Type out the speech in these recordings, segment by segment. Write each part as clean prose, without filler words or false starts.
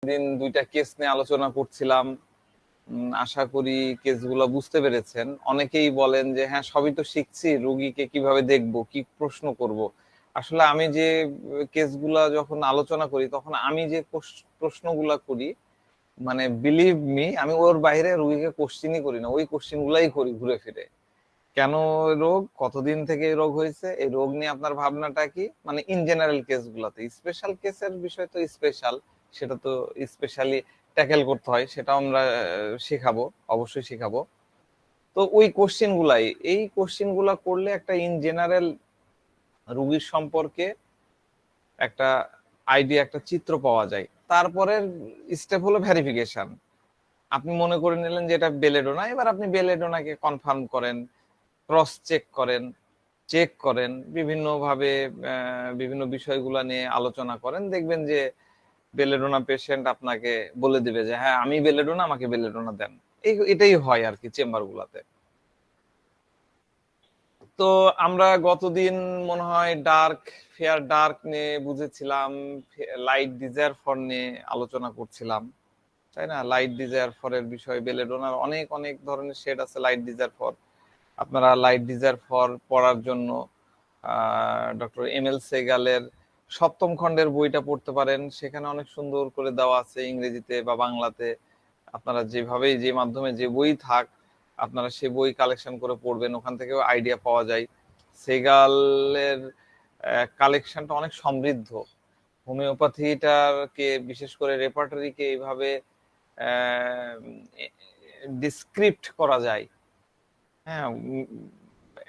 এতদিন 2টা কেস নিয়ে আলোচনা করছিলাম। আশা করি কেসগুলো বুঝতে পেরেছেন। অনেকেই বলেন যে হ্যাঁ সবই তো শিখছি, রোগীকে কিভাবে দেখব, কি প্রশ্ন করব। আসলে আমি যে কেসগুলা যখন আলোচনা করি তখন আমি যে প্রশ্নগুলা করি, মানে বিলিভ মি, আমি ওর বাইরে রোগীকে কোশ্চিনই করি না, ওই কোশ্চিন গুলাই করি ঘুরে ফিরে। কেন রোগ, কতদিন থেকে এই রোগ হয়েছে, এই রোগ নিয়ে আপনার ভাবনাটা কি, মানে ইন জেনারেল কেস গুলাতে। স্পেশাল কেসের বিষয় তো স্পেশাল, সেটা তো স্পেশালি ট্যাকেল করতে হয়, সেটাও আমরা শেখাবো, অবশ্যই শেখাবো। তো ওই কোশ্চেন গুলাই, এই কোশ্চেন গুলা করলে একটা ইন জেনারেল রুগীর সম্পর্কে একটা আইডিয়া, একটা চিত্র পাওয়া যায়। তারপরের স্টেপ হলো ভেরিফিকেশন। আপনি মনে করে নিলেন যে এটা বেলেডোনা, এবার আপনি বেলেডোনাকে কনফার্ম করেন, ক্রস চেক করেন, চেক করেন বিভিন্ন ভাবে, বিভিন্ন বিষয়গুলো নিয়ে আলোচনা করেন। দেখবেন যে বেলেডোনা পেশেন্ট আপনাকে বলে দিবে যে হ্যাঁ আমি বেলেডোনা, আমাকে বেলেডোনা দেন। এটাই হয় আর কি চেম্বার গুলাতে। তো আমরা গতদিন মনে হয় ডার্ক, ফেয়ার ডার্ক নিয়ে বুঝেছিলাম, লাইট ডিজায়ার ফর নিয়ে আলোচনা করছিলাম, তাই না? লাইট ডিজায়ার ফর এর বিষয়, বেলেডোনার অনেক অনেক ধরনের শেড আছে লাইট ডিজায়ার ফর। আপনারা লাইট ডিজায়ার ফর পড়ার জন্য ডক্টর এম এল সেগালের 7ম খণ্ডের বইটা পড়তে পারেন। সেখানে অনেক সুন্দর করে দেওয়া আছে ইংরেজিতে বা বাংলাতে। আপনারা যেভাবেই, যে মাধ্যমে যে বই থাক, আপনারা সে বই কালেকশন করে পড়বেন, ওখান থেকেও আইডিয়া পাওয়া যায়। সেগালের কালেকশনটা অনেক সমৃদ্ধ। হোমিওপ্যাথিটাকে বিশেষ করে রেপার্টরিকে এইভাবে ডিসক্রিপ্ট করা যায়, হ্যাঁ,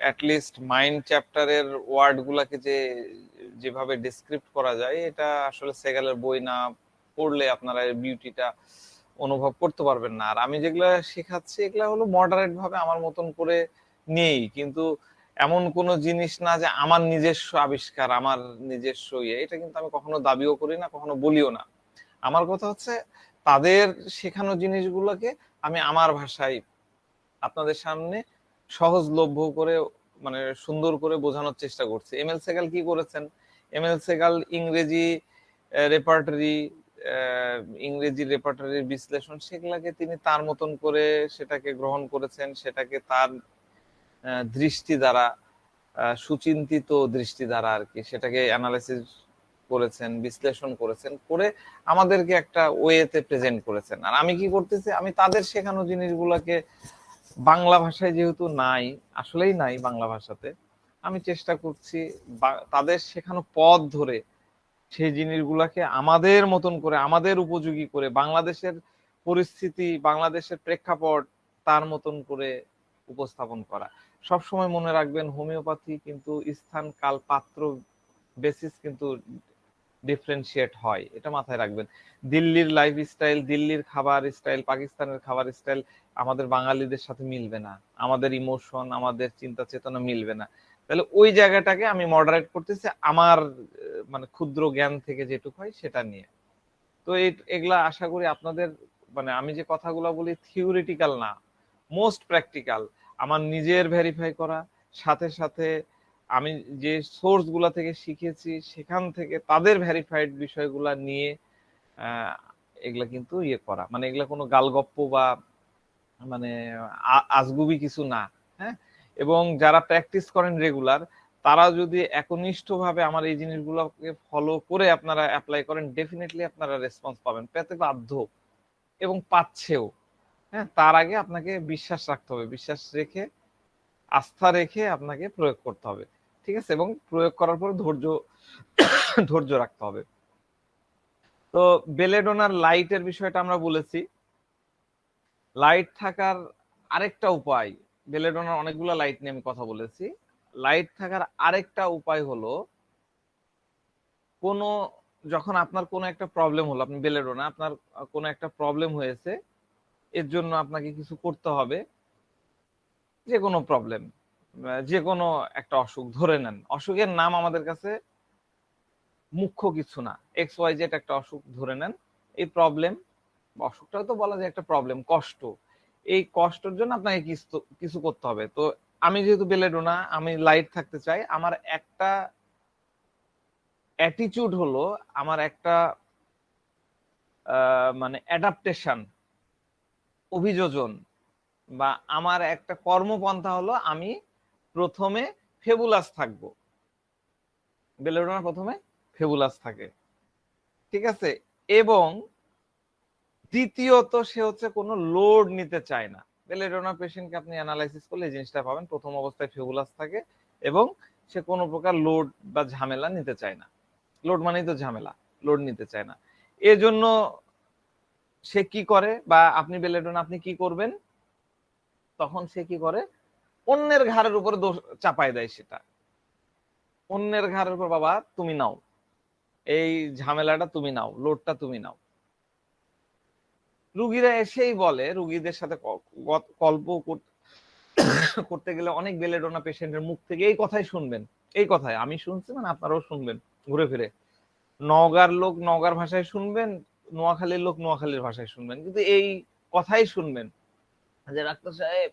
অ্যাটলিস্ট মাইন্ড চ্যাপ্টারের ওয়ার্ড গুলাকে যে যেভাবে ডিসক্রিপ্ট করা যায়, এটা আসলে সেগালের বই না পড়লে আপনারা এর বিউটিটা অনুভব করতে পারবেন না। আর আমি যেগুলা শেখাচ্ছি এগুলা হলো মডারেট ভাবে আমার মতন করে নেই, কিন্তু এমন কোনো জিনিস না যে আমার নিজস্ব আবিষ্কার, আমার নিজস্ব ইয়ে, এটা কিন্তু আমি কখনো দাবিও করি না, কখনো বলিও না। আমার কথা হচ্ছে তাদের শেখানো জিনিসগুলোকে আমি আমার ভাষায় আপনাদের সামনে সহজলভ্য করে, মানে সুন্দর করে বোঝানোর চেষ্টা করছি। এম এল সেগাল কি করেছেন? এম এল সেগাল ইংরেজি রেপার্টরি, ইংরেজি রেপার্টরির বিশ্লেষণ, সেগুলাকে তিনি তার মতন করে সেটাকে গ্রহণ করেছেন, সেটাকে তার দৃষ্টি দ্বারা, সুচিন্তিত দৃষ্টি দ্বারা আর কি, সেটাকে অ্যানালাইসিস করেছেন, বিশ্লেষণ করেছেন, করে আমাদেরকে একটা ওয়েতে প্রেজেন্ট করেছেন। আর আমি কি করতেছি, আমি তাদের শেখানো জিনিসগুলোকে বাংলা ভাষায় যেহেতু নাই, আসলেই নাই বাংলা ভাষাতে, আমি চেষ্টা করছি তাদের শেখানো পথ ধরে সেই জিনিসগুলাকে আমাদের মতন করে, আমাদের উপযোগী করে, বাংলাদেশের পরিস্থিতি, বাংলাদেশের প্রেক্ষাপট তার মতন করে উপস্থাপন করা। সব সময় মনে রাখবেন হোমিওপ্যাথি কিন্তু স্থান কাল পাত্র বেসিস কিন্তু ডিফারেন্সিয়েট হয়, এটা মাথায় রাখবেন। দিল্লির লাইফস্টাইল, দিল্লির খাবার স্টাইল, পাকিস্তানের খাবার স্টাইল আমাদের বাঙালিদের সাথে মিলবে না, আমাদের ইমোশন, আমাদের চিন্তা চেতনা মিলবে না। তাহলে ওই জায়গাটাকে আমি মডারেট করতেছি আমার মানে ক্ষুদ্র জ্ঞান থেকে যেটুকু হয় সেটা নিয়ে। তো এগুলা আশা করি আপনাদের, মানে আমি যে কথাগুলো বলি থিওরিটিক্যাল না, মোস্ট প্র্যাকটিক্যাল। আমার নিজের ভেরিফাই করা, সাথে সাথে আমি যে সোর্স গুলা থেকে শিখেছি সেখান থেকে তাদের ভেরিফাইড বিষয়গুলা নিয়ে আহ এগুলা কিন্তু ইয়ে করা, মানে এগুলা কোনো গালগপ্প বা মানে আজগুবি কিছু না। হ্যাঁ, এবং যারা প্র্যাকটিস করেন রেগুলার, তারা যদি একনিষ্ঠভাবে আমার এই জিনিসগুলোকে ফলো করে আপনারা অ্যাপ্লাই করেন, ডেফিনেটলি আপনারা রেসপন্স পাবেন, পেতে বাধ্য এবং পাচ্ছেও। হ্যাঁ, তার আগে আপনাকে বিশ্বাস রাখতে হবে, বিশ্বাস রেখে, আস্থা রেখে আপনাকে প্রয়োগ করতে হবে, ঠিক আছে? এবং প্রয়োগ করার পর ধৈর্য ধৈর্য রাখতে হবে। তো বেলেডোনার লাইটের বিষয়টা আমরা বলেছি। লাইট থাকার আরেকটা উপায়, বেলেডোনার অনেকগুলো লাইট নিয়ে আমি কথা বলেছি। লাইট থাকার আরেকটা উপায় হলো, কোনো, যখন আপনার কোনো একটা প্রবলেম হলো, আপনি বেলেডোনা, আপনার কোনো একটা প্রবলেম হয়েছে, এর জন্য আপনাকে কিছু করতে হবে, যে কোনো প্রবলেম, যে কোনো একটা অসুখ ধরে নেন, অসুখের নাম আমাদের কাছে মুখ্য কিছু না, এক্স ওয়াই জেড একটা অসুখ ধরে নেন। এই প্রবলেম, অসুখটাও তো বলা যায় একটা প্রবলেম, কষ্ট, এই কষ্টের জন্য আপনাকে কিছু কিছু করতে হবে। তো আমি যেহেতু বেলেডোনা, আমি লাইট থাকতে চাই, আমার একটা অ্যাটিটিউড হলো, আমার একটা মানে অ্যাডাপ্টেশন, অভিযোজন, বা আমার একটা কর্মপন্থা হলো আমি প্রথমে ফেবুলাস থাকবো। বেলেডোনা প্রথমে ফেবুলাস থাকে, ঠিক আছে, এবং দ্বিতীয়ত সে হচ্ছে কোনো লোড নিতে চায় না। বেলেডোনা পেশেন্টকে আপনি অ্যানালাইসিস করলে এই জিনিসটা পাবেন, প্রথম অবস্থায় ফেবুলাস থাকে এবং সে কোনো প্রকার লোড বা ঝামেলা নিতে চায় না। লোড মানেই তো ঝামেলা, লোড নিতে চায় না। এজন্য সে কি করে, বা আপনি বেলেডোনা আপনি কি করবেন, তখন সে কি করে, অন্যের ঘাড়ের উপরে দোষ চাপায় দেয়। সেটা অন্যের ঘাড়ের উপর, বাবা তুমি নাও, এই ঝামেলাটা তুমি নাও, লোডটা তুমি নাও। রুগীরা এসেই বলে, রুগীদের সাথে গল্প করতে গেলে অনেক বেলেডোনা পেশেন্টের মুখ থেকে এই কথাই শুনবেন, এই কথাই আমি শুনছি, মানে আপনারাও শুনবেন ঘুরে ফিরে। নওগাঁর লোক নওগাঁর ভাষায় শুনবেন, নোয়াখালীর লোক নোয়াখালীর ভাষায় শুনবেন, কিন্তু এই কথাই শুনবেন যে ডাক্তার সাহেব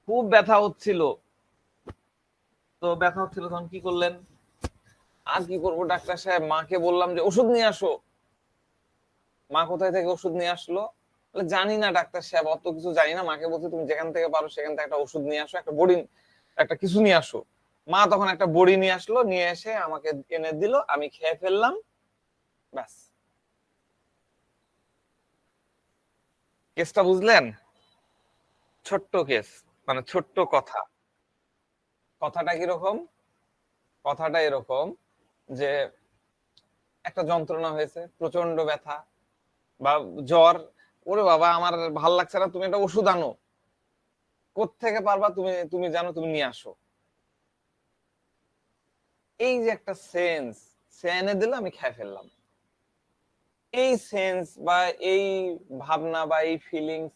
খুব ব্যথা হচ্ছিল। তো ব্যথা হচ্ছিল, তখন কি করলেন? আর কি করবো ডাক্তার সাহেব, মাকে বললাম যে ওষুধ নিয়ে আসো। মা কোথায় থেকে ওষুধ নিয়ে আসলো? জানি না ডাক্তার সাহেব, অত কিছু জানি না। মাকে বলছে তুমি যেখান থেকে পারো সেখান থেকে একটা ওষুধ নিয়ে আসো, একটা বড়ি, একটা কিছু নিয়ে আসো। মা তখন একটা বড়ি নিয়ে আসলো, নিয়ে এসে আমাকে এনে দিল, আমি খেয়ে ফেললাম, ব্যাস। কেসটা বুঝলেন? ছোট্ট কেস, মানে ছোট্ট কথা। কথাটা কিরকম? কথাটা এরকম যে একটা যন্ত্রণা হয়েছে, প্রচন্ড ব্যথা বা জ্বর, ওরে বাবা আমার ভাল লাগছে না, তুমি একটা ওষুধ আনো। কোত্থেকে পারবা তুমি, তুমি জানো, তুমি নিয়ে আসো। এই যে একটা সেন্স, সে এনে দিল, আমি খেয়ে ফেললাম। এই সেন্স বা এই ভাবনা বা এই ফিলিংস,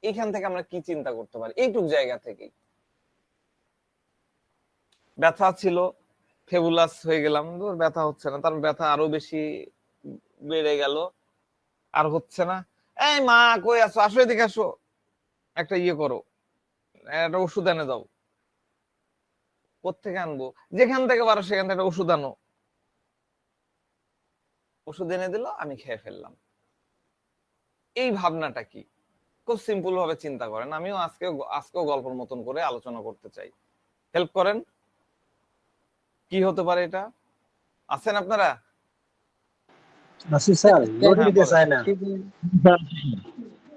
এখান থেকে আমরা কি চিন্তা করতে পারি? এইটুক জায়গা থেকে ব্যথা ছিল, ফেবুলাস হয়ে গেলাম, ব্যথা হচ্ছে না, তার ব্যথা আরো বেশি বেড়ে গেল, আর হচ্ছে না। এই মা কই আছো, আসো এদিকে আসো, একটা ইয়ে করো, একটা ওষুধ এনে দাও। কোত্থেকে আনবো? যেখান থেকে পারো সেখান থেকে একটা ওষুধ আনো। ওষুধ এনে দিল, আমি খেয়ে ফেললাম। এই ভাবনাটা কি? খুব সিম্পল ভাবে চিন্তা করেন। আমিও আজকেও গল্পের মতন করে আলোচনা করতে চাই, হেল্প করেন। কি হতে পারে এটা? আছেন আপনারা? নাসির স্যার, লোড হ্যাঁ নিতে বলেন। চায় না।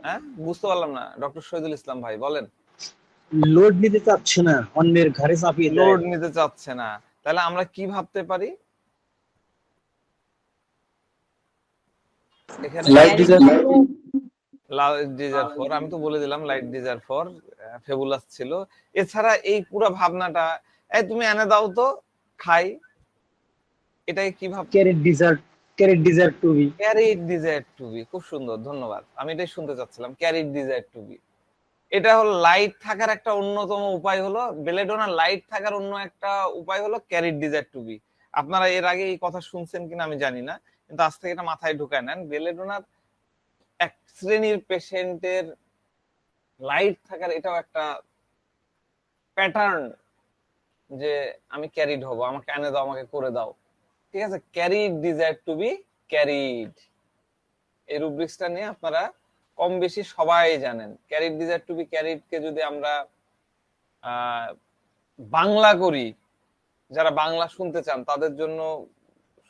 হ্যাঁ বুঝতে পারলাম না, ডক্টর শহীদুল ইসলাম ভাই বলেন। লোড নিতে চাচ্ছে না, অন্যের ঘাড়ে চাপিয়ে দেয়। লোড নিতে চাচ্ছে না, তাহলে আমরা কি ভাবতে পারি এখানে? Light design. Light desire for, আমি তো বলে দিলাম লাইট ডিজার ফর ফেবুলাস ছিল। এছাড়া এই পুরো ভাবনাটা, এই তুমি এনে দাও তো খাই, এটাকে কি ভাব? Carrot dessert, carrot dessert to be. Carried desire to be, খুব সুন্দর, ধন্যবাদ। আমি এটাই শুনতে চাচ্ছিলাম, ক্যারিড ডিজায়ার টু বি। এটা হলো লাইট থাকার একটা অন্যতম উপায়, হলো বেলেডোনা লাইট থাকার অন্য একটা উপায় হলো ক্যারিড ডিজায়ার টু বি। আপনারা এর আগে এই কথা শুনছেন কিনা আমি জানি না, কিন্তু আজ থেকে এটা মাথায় ঢুকায় নেন। বেলেডোনার এক শ্রেণীর পেশেন্টের লাইট থাকার এটাও একটা প্যাটার্ন, যে আমি ক্যারিড হব, আমাকে এনে দাও, আমাকে করে দাও। ঠিক আছে, carried desire to be carried, এই রুব্রিক্সটা নিয়ে আপনারা কম বেশি সবাই জানেন। Carried desire to be carried কে যদি আমরা বাংলা করি, যারা বাংলা শুনতে চান তাদের জন্য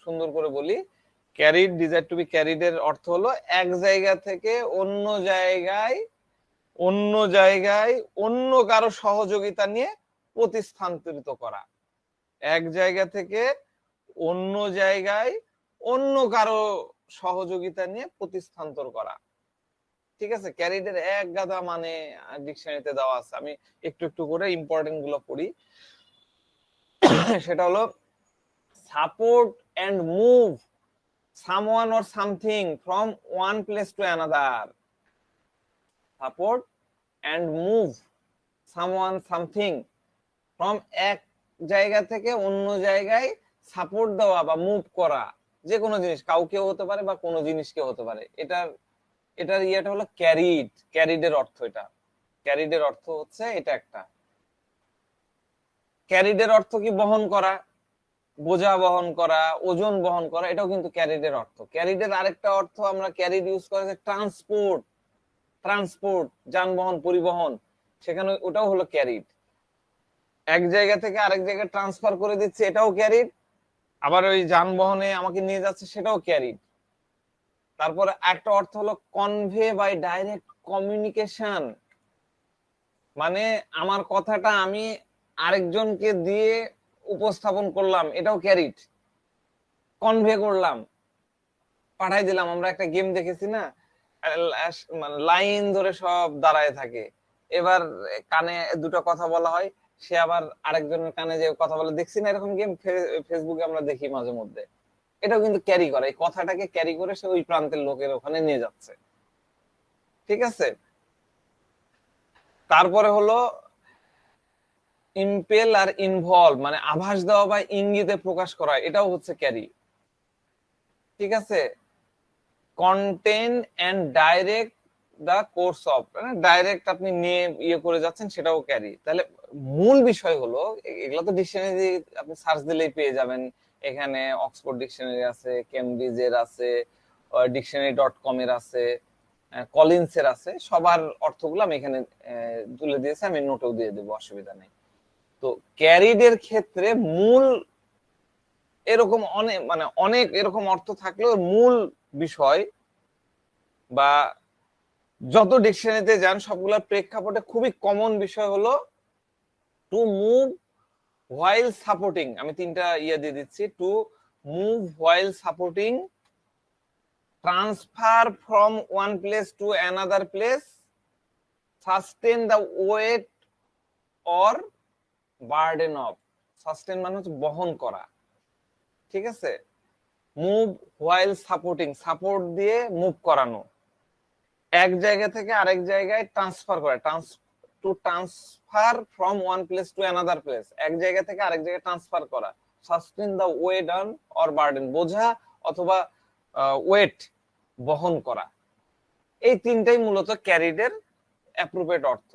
সুন্দর করে বলি, carried desire to be carried এর অর্থ হলো এক জায়গা থেকে অন্য জায়গায়, অন্য জায়গায় অন্য কারো সহযোগিতা নিয়ে প্রতিস্থানান্তরিত করা। এক জায়গা থেকে অন্য জায়গায় অন্য কারো সহযোগিতা নিয়ে প্রতিস্থানান্তর করা। ঠিক আছে, ক্যারিডের এক গাদা মানে ডিকশনারিতে দেওয়া আছে, আমি একটু একটু করে ইম্পর্টেন্ট গুলো পড়ি। সেটা হলো support and move someone or something from one place to another. Support and move someone something from এক জায়গা থেকে অন্য জায়গায় সাপোর্ট দেওয়া বা মুভ করা, যে কোনো জিনিস, কাউকেও হতে পারে বা কোনো জিনিসকে হতে পারে। এটার ইয়েটা হলো ক্যারিড। ক্যারিডের অর্থ এটা, ক্যারিডের অর্থ হচ্ছে এটা একটা। ক্যারিডের অর্থ কি? বহন করা। বোঝা বহন করা, ওজন বহন করা, এটাও কিন্তু ক্যারিডের অর্থ। ক্যারিডের আরেকটা অর্থ আমরা ক্যারিড ইউজ করা যায় ট্রান্সপোর্ট, ট্রান্সপোর্ট যানবাহন পরিবহন, সেখানে ওটাও হলো ক্যারিড। এক জায়গা থেকে আরেক জায়গায় ট্রান্সফার করে দিচ্ছে, এটাও ক্যারিড। আবার ওই যানবাহনে আমাকে নিয়ে যাচ্ছে, সেটাও ক্যারিড। তারপরে একটা অর্থ হলো কনভে বাই ডাইরেক্ট কমিউনিকেশন, মানে আমার কথাটা আমি আরেকজনকে দিয়ে উপস্থাপন করলাম, এটাও ক্যারিড। কনভে করলাম, পাঠাই দিলাম। আমরা একটা গেম দেখেছি না, লাইন ধরে সব দাঁড়ায় থাকে, এবার কানে দুটো কথা বলা হয়, সে আবার আরেকজনের কানে যে কথা বলে, দেখছি না এরকম গেম ফেসবুকে আমরা দেখি মাঝে মধ্যে। এটাও কিন্তু ক্যারি করে, এই কথাটাকে ক্যারি করে সে ওই প্রান্তের লোকের ওখানে নিয়ে যাচ্ছে। ঠিক আছে। তারপরে হলো ইম্পেল আর ইনভলভ, মানে আভাস দেওয়া বা ইঙ্গিতে প্রকাশ করা, এটাও হচ্ছে ক্যারি। ঠিক আছে। Content and direct the course of, direct আপনি নিয়ে ইয়ে করে যাচ্ছেন, সেটাও ক্যারি। তাহলে মূল বিষয় হলো, এগুলো তো ডিকশনারি আপনি সার্চ দিলেই পেয়ে যাবেন। এখানে অক্সফোর্ড ডিকশনারি আছে, কেমব্রিজের আছে, ডিকশনারি.com এর আছে, কলিন্স এর আছে, সবার অর্থগুলো আমি এখানে তুলে দিয়েছি, আমি নোটেও দিয়ে দেবো, অসুবিধা নেই। তো ক্যারিডের ক্ষেত্রে মূল এরকম অনেক, মানে অনেক এরকম অর্থ থাকলেও মূল বিষয় বা যত ডিকশনারিতে যান সবগুলোর প্রেক্ষাপটে খুবই কমন বিষয় হলো টু মুভ হোয়াইল সাপোর্টিং। আমি তিনটা ইয়ে দিয়ে দিচ্ছি। To move while supporting, transfer from one place to another place, sustain the weight or burden of. Sustain মানে হচ্ছে বহন করা। ঠিক আছে। মুভ হোয়াইল সাপোর্টিং, সাপোর্ট দিয়ে মুভ করানো, এক জায়গা থেকে আরেক জায়গায় ট্রান্সফার করা, to transfer from one place to another place, এক জায়গা থেকে আরেক জায়গায় ট্রান্সফার করা। Sustain the weight on or burden, বোঝা অথবা ওয়েট বহন করা। এই তিনটাই মূলত ক্যারিডের অ্যাপ্রোপ্রিয়েট অর্থ।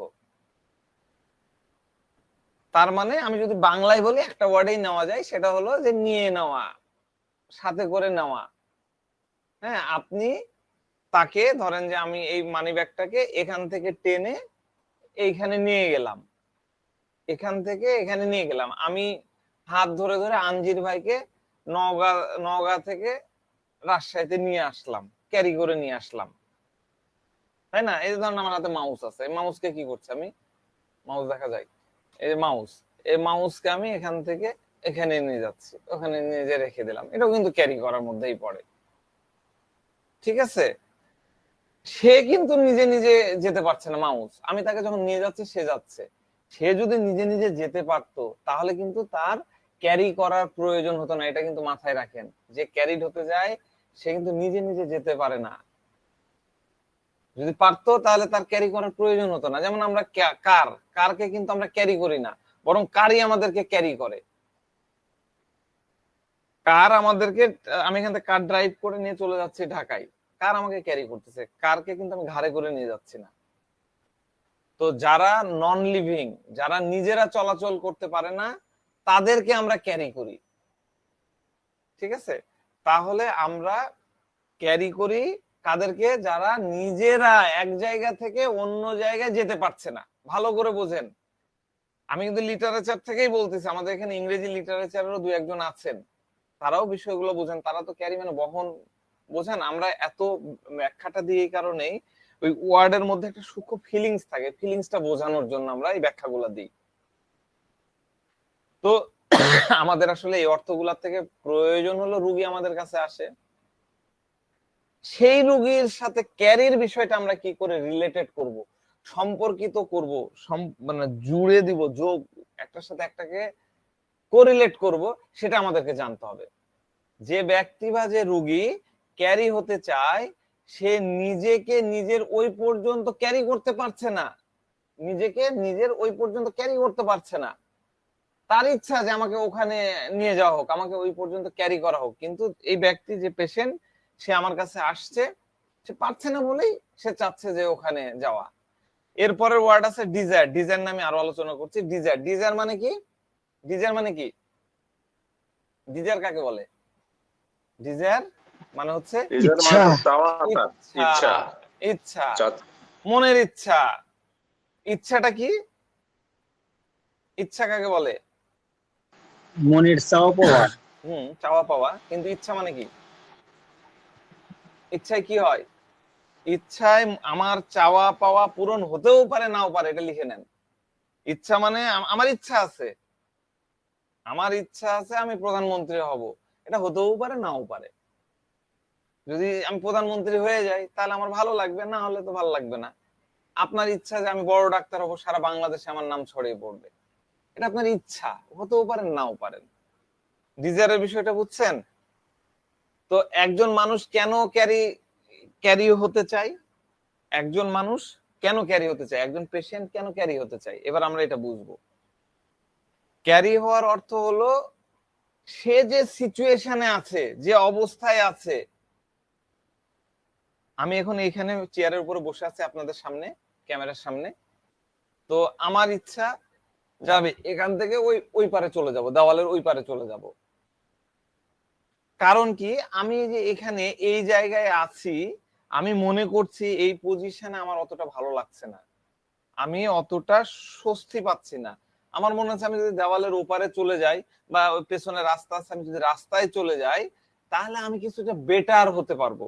তার মানে আমি যদি বাংলায় বলি, একটা ওয়ার্ডেই নেওয়া যায়, সেটা হলো যে নিয়ে নেওয়া, সাথে করে নেওয়া। হ্যাঁ, আপনি তাকে ধরেন যে আমি এই মানি ব্যাগটাকে এখান থেকে টেনে এইখানে নিয়ে গেলাম, এখান থেকে এখানে নিয়ে গেলাম, আমি হাত ধরে ধরে আঞ্জির ভাইকে নওগাঁ নওগাঁ থেকে রাজশাহীতে নিয়ে আসলাম, ক্যারি করে নিয়ে আসলাম, তাই না? এই ধরেন আমার হাতে মাউস আছে, এই মাউসকে কি করছে, আমি মাউস দেখা যায়, এই যে মাউস, এই মাউসকে আমি এখান থেকে এখানে নিয়ে যাচ্ছি, ওখানে নিয়ে যে রেখে দিলাম, এটাও কিন্তু ক্যারি করার মধ্যেই পড়ে। ঠিক আছে। সে কিন্তু নিজে নিজে যেতে পারছে না, মাউস, আমি তাকে যখন নিয়ে যাচ্ছি সে যাচ্ছে। সে যদি নিজে নিজে যেতে পারতো তাহলে কিন্তু তার ক্যারি করার প্রয়োজন হতো না। এটা কিন্তু মাথায় রাখেন, যে ক্যারিড হতে যায় সে কিন্তু নিজে নিজে যেতে পারে না। যদি পারতো তাহলে তার ক্যারি করার প্রয়োজন হতো না। যেমন আমরা কারকে কিন্তু আমরা ক্যারি করি না, বরং কারই আমাদেরকে ক্যারি করে। কার আমাদেরকে, আমি এখান থেকে কার ড্রাইভ করে নিয়ে চলে যাচ্ছি ঢাকায়, কার আমাকে ক্যারি করতেছে, কারকে কিন্তু আমি ঘাড়ে করে নিয়ে যাচ্ছি না। তো যারা নন লিভিং, যারা নিজেরা চলাচল করতে পারে না, তাদেরকে আমরা ক্যারি করি। ঠিক আছে। তাহলে আমরা ক্যারি করি কাদেরকে, যারা নিজেরা এক জায়গা থেকে অন্য জায়গায় যেতে পারছে না। ভালো করে বোঝেন, আমি কিন্তু লিটারেচার থেকেই বলতেছি, আমাদের এখানে ইংরেজি লিটারেচারেরও দু একজন আছেন, তারাও বিষয়গুলো বোঝেন, তারা তো ক্যারি মানে বহন বোঝেন। আমরা এত ব্যাখ্যাটা দিয়ে এই কারণেই, ওই ওয়ার্ডের মধ্যে একটা সূক্ষ্ম ফিলিংস থাকে, ফিলিংসটা বোঝানোর জন্য আমরা এই ব্যাখ্যাগুলো দিই। তো আমাদের আসলে এই অর্থগুলোর থেকে প্রয়োজন হলো, রুগী আমাদের কাছে আসে, সেই রুগীর সাথে ক্যারির বিষয়টা আমরা কি করে রিলেটেড করব, সম্পর্কিত করব, মানে জুড়ে দিব, যোগ, একটার সাথে একটাকে কোরিলেট করব, সেটা আমাদেরকে জানতে হবে। যে ব্যক্তি বা যে রুগী ক্যারি হতে চায়, সে নিজেকে নিজের ওই পর্যন্ত ক্যারি করতে পারছে না, নিজেকে নিজের ওই পর্যন্ত ক্যারি করতে পারছে না। তার ইচ্ছা যে আমাকে ওখানে নিয়ে যাওয়া হোক, আমাকে ওই পর্যন্ত ক্যারি করা হোক, কিন্তু এই ব্যক্তি যে পেশেন্ট, সে আমার কাছে আসছে, সে পারছে না বলেই সে চাচ্ছে যে ওখানে যাওয়া। এরপরের ওয়ার্ড আছে ডিজায়ার। ডিজায়ার নামে আরো আলোচনা করছি। ডিজায়ার, ডিজায়ার মানে কি? ডিজায়ার মানে কি? ডিজায়ার কাকে বলে? ডিজায়ার মানে হচ্ছে ডিজায়ার মানে ইচ্ছা। তো চাওয়াটা, ইচ্ছা। ইচ্ছা, ইচ্ছা, চা- মনের ইচ্ছা। ইচ্ছাটা কি? ইচ্ছা কাকে বলে? মনের চাওয়া পাওয়া। চাওয়া পাওয়া। কিন্তু ইচ্ছা মানে কি? ইচ্ছায় কি হয়? ইচ্ছায় আমার চাওয়া পাওয়া পূরণ হতেও পারে, নাও পারে, এটা লিখে নেন। ইচ্ছা মানে আমার ইচ্ছা আছে, আমার ইচ্ছা আছে আমি প্রধানমন্ত্রী হব, এটা হতেও পারে নাও পারে। যদি আমি প্রধানমন্ত্রী হয়ে যাই তাহলে আমার ভালো লাগবে, না হলে তো ভালো লাগবে না। আপনার ইচ্ছা যে আমি বড় ডাক্তার হবো, সারা বাংলাদেশে আমার নাম ছড়িয়ে পড়বে, এটা আপনার ইচ্ছা, হতেও পারেন নাও পারেন। ডিজায়ারের বিষয়টা বুঝছেন? তো একজন মানুষ কেন ক্যারি ক্যারি হতে চায়, একজন মানুষ কেন ক্যারি হতে চায়, একজন পেশেন্ট কেন ক্যারি হতে চায়, এবার আমরা এটা বুঝবো। ক্যারি হওয়ার অর্থ হলো সে যে সিচুয়েশনে আছে, যে অবস্থায় আছে। আমি এখন এইখানে চেয়ারের উপরে বসে আছি আপনাদের সামনে, ক্যামেরার সামনে। তো আমার ইচ্ছা যাবে এখান থেকে ওই ওই পারে চলে যাব, দেওয়ালের ওই পারে চলে যাব। কারণ কি, আমি যে এখানে এই জায়গায় আছি, আমি মনে করছি এই পজিশনে আমার অতটা ভালো লাগছে না, আমি অতটা স্বস্তি পাচ্ছি না। আমার মনে হচ্ছে আমি যদি দেওয়ালের ওপারে চলে যাই বা ওই পেছনে রাস্তা আছে, আমি যদি রাস্তায় চলে যাই তাহলে আমি কিছুটা বেটার হতে পারবো,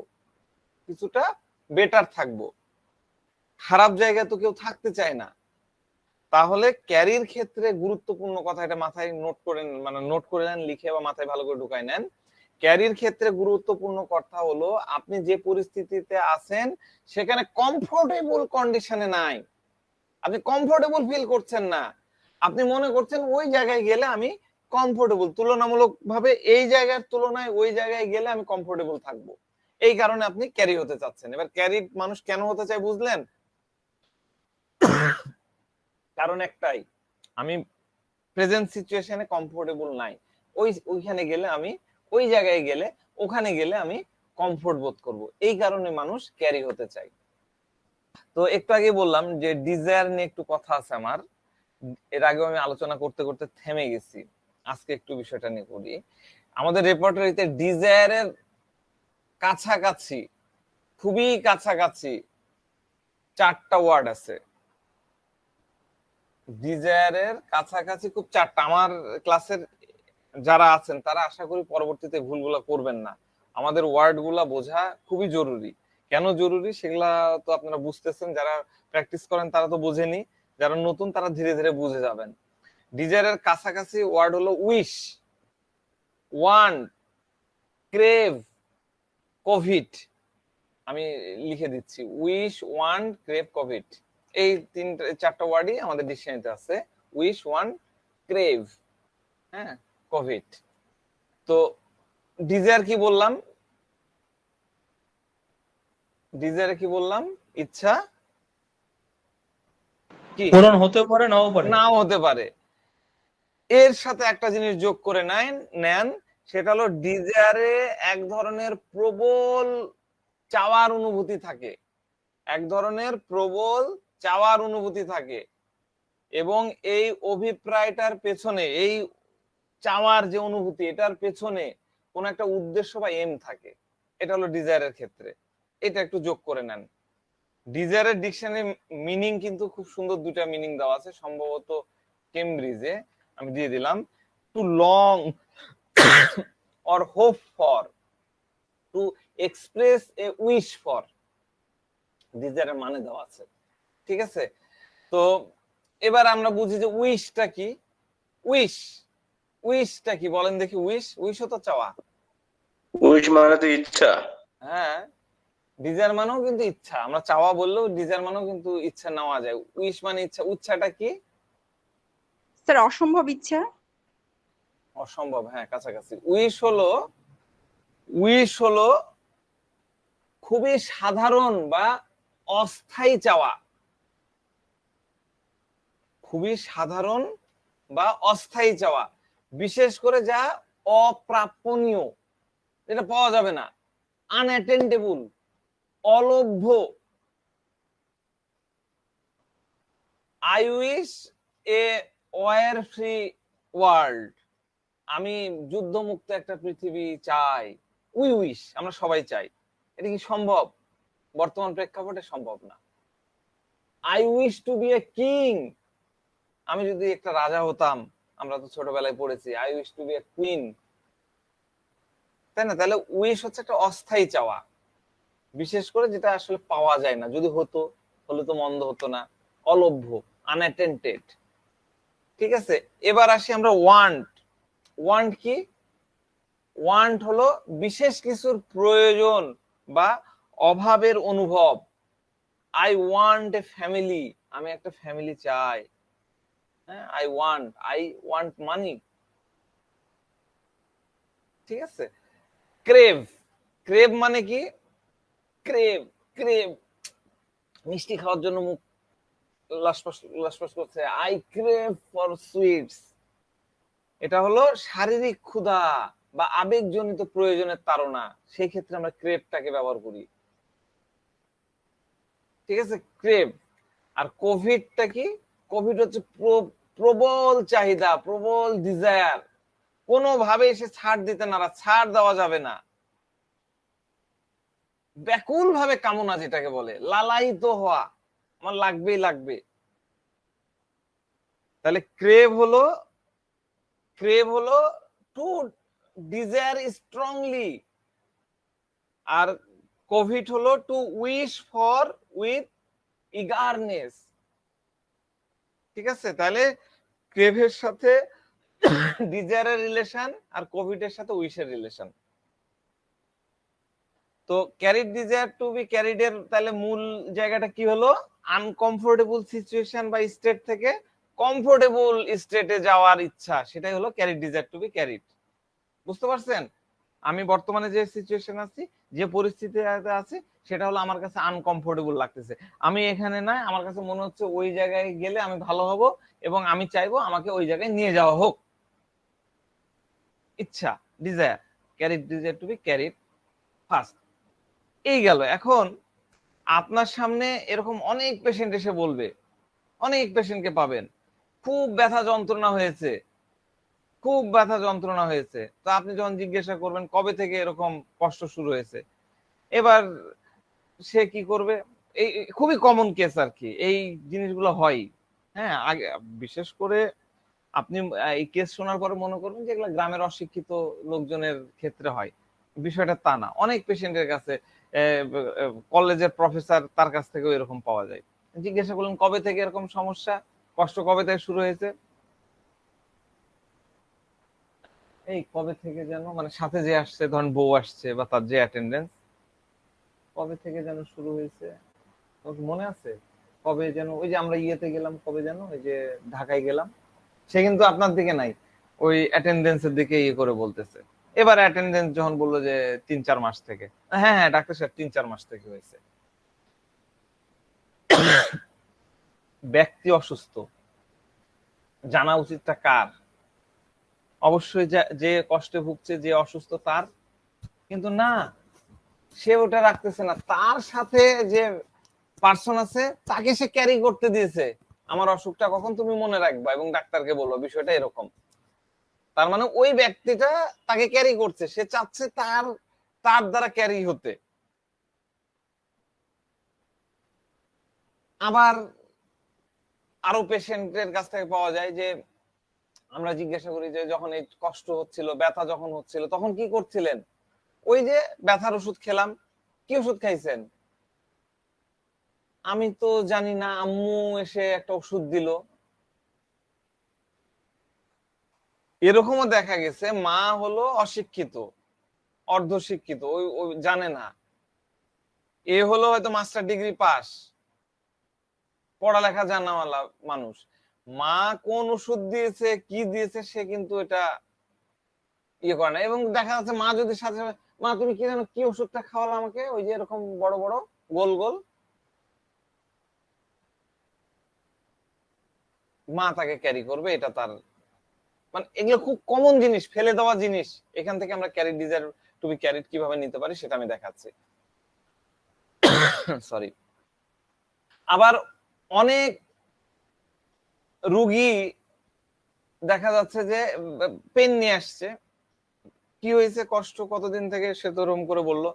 কিছুটা বেটার থাকবো। খারাপ জায়গায় তো কেউ থাকতে চায় না। তাহলে ক্যারির ক্ষেত্রে গুরুত্বপূর্ণ কথা, এটা মাথায় নোট করে, মানে নোট করে নেন, লিখে বা মাথায় ভালো করে ঢুকাই নেন। ক্যারির ক্ষেত্রে গুরুত্বপূর্ণ কথা হলো আপনি যে পরিস্থিতিতে আছেন সেখানে কমফোর্টেবল কন্ডিশনে নাই, আপনি কমফোর্টেবল ফিল করছেন না, আপনি মনে করছেন ওই জায়গায় গেলে আমি কমফোর্টেবল, তুলনামূলক ভাবে এই জায়গার তুলনায় ওই জায়গায় গেলে আমি কমফোর্টেবল থাকবো, এই কারণে আপনি ক্যারি হতে চাচ্ছেন। এবার ক্যারি মানুষ কেন হতে চায় বুঝলেন? কারণ একটাই, আমি প্রেজেন্ট সিচুয়েশনে কমফোর্টেবল নাই, ওইখানে গেলে আমি, ওই জায়গায় গেলে, ওখানে গেলে আমি কমফোর্ট বোধ করব, এই কারণে মানুষ ক্যারি হতে চায়। তো একটু আগে বললাম যে ডিজায়ার নিয়ে একটু কথা আছে আমার, এর আগেও আমি আলোচনা করতে করতে থেমে গেছি, আজকে একটু বিষয়টা নিয়ে করি। আমাদের রেপার্টরিতে ডিজায়ারের কাছাকাছি, খুবই কাছাকাছি 4টা ওয়ার্ড আছে। ডিজায়ারের কাছাকাছি খুব 4টা। আমার ক্লাসের যারা আছেন তারা আশা করি পরবর্তীতে ভুলগুলা করবেন না। আমাদের ওয়ার্ড গুলা বোঝা খুবই জরুরি। কেন জরুরি সেগুলা তো আপনারা বুঝতেছেন, যারা প্র্যাকটিস করেন তারা তো বোঝেনি, যারা নতুন তারা ধীরে ধীরে বুঝে যাবেন। ডিজায়ারের কাছাকাছি ওয়ার্ড হলো উইশ, ওয়ান্ট, ক্রেভ, কোভিড। আমি লিখে দিচ্ছি, উইশ, ওয়ান্ট, ক্রেভ, কোভিড। এই 4টা ওয়ার্ডই আমাদের ডিকশনারিতে আছে, উইশ, ওয়ান্ট, ক্রেভ, হ্যাঁ, কোভিড। তো ডিজায়ার কি বললাম? ডিজায়ার কি বললাম? ইচ্ছা কি পূরণ হতে পারে নাও পারে। নাও হতে পারে। এর সাথে একটা জিনিস যোগ করে নেন, সেটা হলো ডিজায়ারে এক ধরনের প্রবল চাওয়ার অনুভূতি থাকে, এক ধরনের প্রবল চাওয়ার অনুভূতি থাকে, এবং এই অভিপ্রায়টার পেছনে, এই চাওয়ার যে অনুভূতি, এটার পেছনে কোন একটা উদ্দেশ্য বা এম থাকে। এটা হলো ডিজায়ারের ক্ষেত্রে, এটা একটু যোগ করে নেন। ডিজায়ারের ডিকশনারি মিনিং কিন্তু খুব সুন্দর, 2টা মিনিং দেওয়া আছে, সম্ভবত কেমব্রিজে, আমি দিয়ে দিলাম। To long or hope for, to express a wish for, ডিজায়ারের মানে দেওয়া আছে, ঠিক আছে? তো এবার আমরা বুঝি যে উইশটা কি। উইশ, উইশটা কি বলেন দেখি? উইশ, উইশ তো চাওয়া। উইশ মানে তো ইচ্ছা। হ্যাঁ, ডিজায়ার মানেও কিন্তু ইচ্ছা, আমরা চাওয়া বললেও ডিজায়ার মানেও কিন্তু ইচ্ছা নেওয়া যায়। উইশ মানে ইচ্ছা। উচ্ছাটা কি? স্যার অসম্ভব ইচ্ছা। অসম্ভব, হ্যাঁ, কাছাকাছি। উইশ হলো খুবই সাধারণ বা অস্থায়ী চাওয়া, খুবই সাধারণ বা অস্থায়ী চাওয়া, বিশেষ করে যা অপ্রাপণীয়, যেটা পাওয়া যাবে না, আনঅ্যাটেন্ডেবল, অলভ্য। I wish a war free world, আমি যুদ্ধমুক্ত একটা পৃথিবী চাই, উইশ, আমরা সবাই চাই। এটা কি সম্ভব? বর্তমান প্রেক্ষাপটে সম্ভব না। I wish to be a king, আমি যদি একটা রাজা হতাম, আমরা তো ছোটবেলায় পড়েছি I wish to be a queen, তাই না? তাহলে উইশ হচ্ছে একটা অস্থায়ী চাওয়া, বিশেষ করে যেটা আসলে পাওয়া যায় না। যদি হতো, হলে তো মন্দ হতো না, অলভ্য, আনঅ্যাটেন্টেড। ঠিক আছে, এবার আসি আমরা ওয়ান্ট। ওয়ান্ট কি? ওয়ান্ট হলো বিশেষ কিছুর প্রয়োজন বা অভাবের অনুভব। আই ওয়ান্ট এ ফ্যামিলি, আমি একটা ফ্যামিলি চাই। হ্যাঁ, আই ওয়ান্ট মানি। ঠিক আছে। ক্রেভ, ক্রেভ মানে কি? ক্রেভ, ক্রেভ, মিষ্টি খাওয়ার জন্য মুখ লসপস লসপস করছে, আই ক্রেভ ফর সুইটস। এটা হলো শারীরিক ক্ষুধা বা আবেগজনিত প্রয়োজনের তাড়না, সেই ক্ষেত্রে আমরা ক্রেভটাকে ব্যবহার করি। ঠিক আছে, ক্রেভ। আর কোভিডটা কি? কোভিড হচ্ছে প্রবল চাহিদা, প্রবল ডিজায়ার, কোনোভাবে এসে ছাড় দিতে না, ছাড় দেওয়া যাবে না, ব্যাকুল ভাবে কামনা, যেটাকে বলে লালায়িত হওয়া, আমার লাগবেই লাগবে। তাহলে ক্রেভ হলো টু ডিজায়ার স্ট্রংলি, আর কোভিড হলো two wish for with eagerness. ঠিক আছে, তাহলে ক্রেভের সাথে ডিজায়ারের রিলেশন আর কোভিড এর সাথে উইশের রিলেশন। তো carried desire to be carried এর তাহলে মূল জায়গাটা কি হলো? আনকমফোর্টেবল সিচুয়েশন বা স্টেট থেকে কমফোর্টেবল স্টেটে যাওয়ার ইচ্ছা, সেটাই হলো carried desire to be carried. বুঝতে পারছেন? আমি বর্তমানে যে সিচুয়েশন আছি, যে পরিস্থিতিতে আছি, সেটা হলো আমার কাছে আনকমফোর্টেবল লাগতেছে। আমি এখানে নাই, আমার কাছে মনে হচ্ছে ওই জায়গায় গেলে আমি ভালো হব, এবং আমি চাইবো আমাকে ওই জায়গায় নিয়ে যাওয়া হোক। ইচ্ছা, desire, carried desire to be carried first. এই গেল। এখন আপনার সামনে এরকম অনেক পেশেন্ট এসে বলবে, অনেক পেশেন্টকে পাবেন, খুব ব্যথা যন্ত্রণা হয়েছে, খুব ব্যথা যন্ত্রণা হয়েছে। তো আপনি যখন জিজ্ঞাসা করবেন কবে থেকে এরকম কষ্ট শুরু হয়েছে, এবার সে কি করবে? এই খুবই কমন কেস আর কি, এই জিনিসগুলো হয়। হ্যাঁ, আগে বিশেষ করে আপনি এই কেস শোনার পরে মনে করবেন যে এগুলো গ্রামের অশিক্ষিত লোকজনের ক্ষেত্রে হয়, বিষয়টা তা না। অনেক পেশেন্টের কাছে, কলেজের প্রফেসর, তার কাছ থেকেও এরকম পাওয়া যায়। জিজ্ঞাসা করলেন কবে থেকে এরকম সমস্যা, কষ্ট কবে থেকে শুরু হয়েছে, এই কবে থেকে যেন, মানে সাথে যে আসছে, ধরেন বউ আসছে বা তার যে অ্যাটেন্ডেন্স, কবে থেকে যেন শুরু হয়েছে, তোর মনে আছে? কবে যেন ওই যে আমরা ইয়েতে গেলাম, কবে যেন ওই যে ঢাকায় গেলাম, সে কিন্তু আপনার দিকে নাই, ওই অ্যাটেন্ডেন্সের দিকে ইয়ে করে বলতেছে। এবার অ্যাটেন্ডেন্স যখন বললো যে 3-4 মাস থেকে, হ্যাঁ হ্যাঁ ডাক্তার সাহেব 3-4 মাস থেকে হয়েছে। ব্যক্তি অসুস্থ, জানা উচিতটা কার? অবশ্যই যে কষ্টে ভুগছে, যে অসুস্থ তার, কিন্তু না, সে ওটা রাখতেছে না, তার সাথে যে পার্সন আছে তাকে সে ক্যারি করতে দিয়েছে। আমার অসুখটা কখন তুমি মনে রাখবা এবং ডাক্তারকে বলবো, বিষয়টা এরকম। তার মানে ওই ব্যক্তিটা তাকে ক্যারি করছে, সে চাচ্ছে তার তার দ্বারা ক্যারি হতে। আবার আরো পেশেন্টের কাছ থেকে পাওয়া যায় যে আমরা জিজ্ঞাসা করি যে যখন এই কষ্ট হচ্ছিল, ব্যথা যখন হচ্ছিল, তখন কি করছিলেন? ওই যে ব্যথার ওষুধ খেলাম। কি ওষুধ খাইছেন? আমি তো জানি না, আম্মু এসে একটা ওষুধ দিল। এরকমও দেখা গেছে মা হলো অশিক্ষিত, অর্ধশিক্ষিত, ওই ওই জানে না, এ হলো হয়তো মাস্টার ডিগ্রি পাস, পড়ালেখা জানাওয়ালা মানুষ। মা কোন ওষুধ দিয়েছে, কি দিয়েছে, সে কিন্তু এটা ইয়ে করে না। এবং দেখা যাচ্ছে মা যদি সাথে সাথে, মা তুমি কি জানো, কি ওষুধটা খাওয়ালো আমাকে, ওই যে এরকম বড় বড় গোল গোল, মা তাকে ক্যারি করবে, এটা তার, মানে এগুলো খুব কমন জিনিস, ফেলে দেওয়া জিনিস। এখান থেকে আমরা carry desire to be carried কিভাবে নিতে পারি সেটা আমি দেখাচ্ছি। সরি। আবার অনেক রুগী দেখা যাচ্ছে যে পেন নিয়ে আসছে, কি হয়েছে, কষ্ট কতদিন থেকে সে তো ওরকম করে বললো,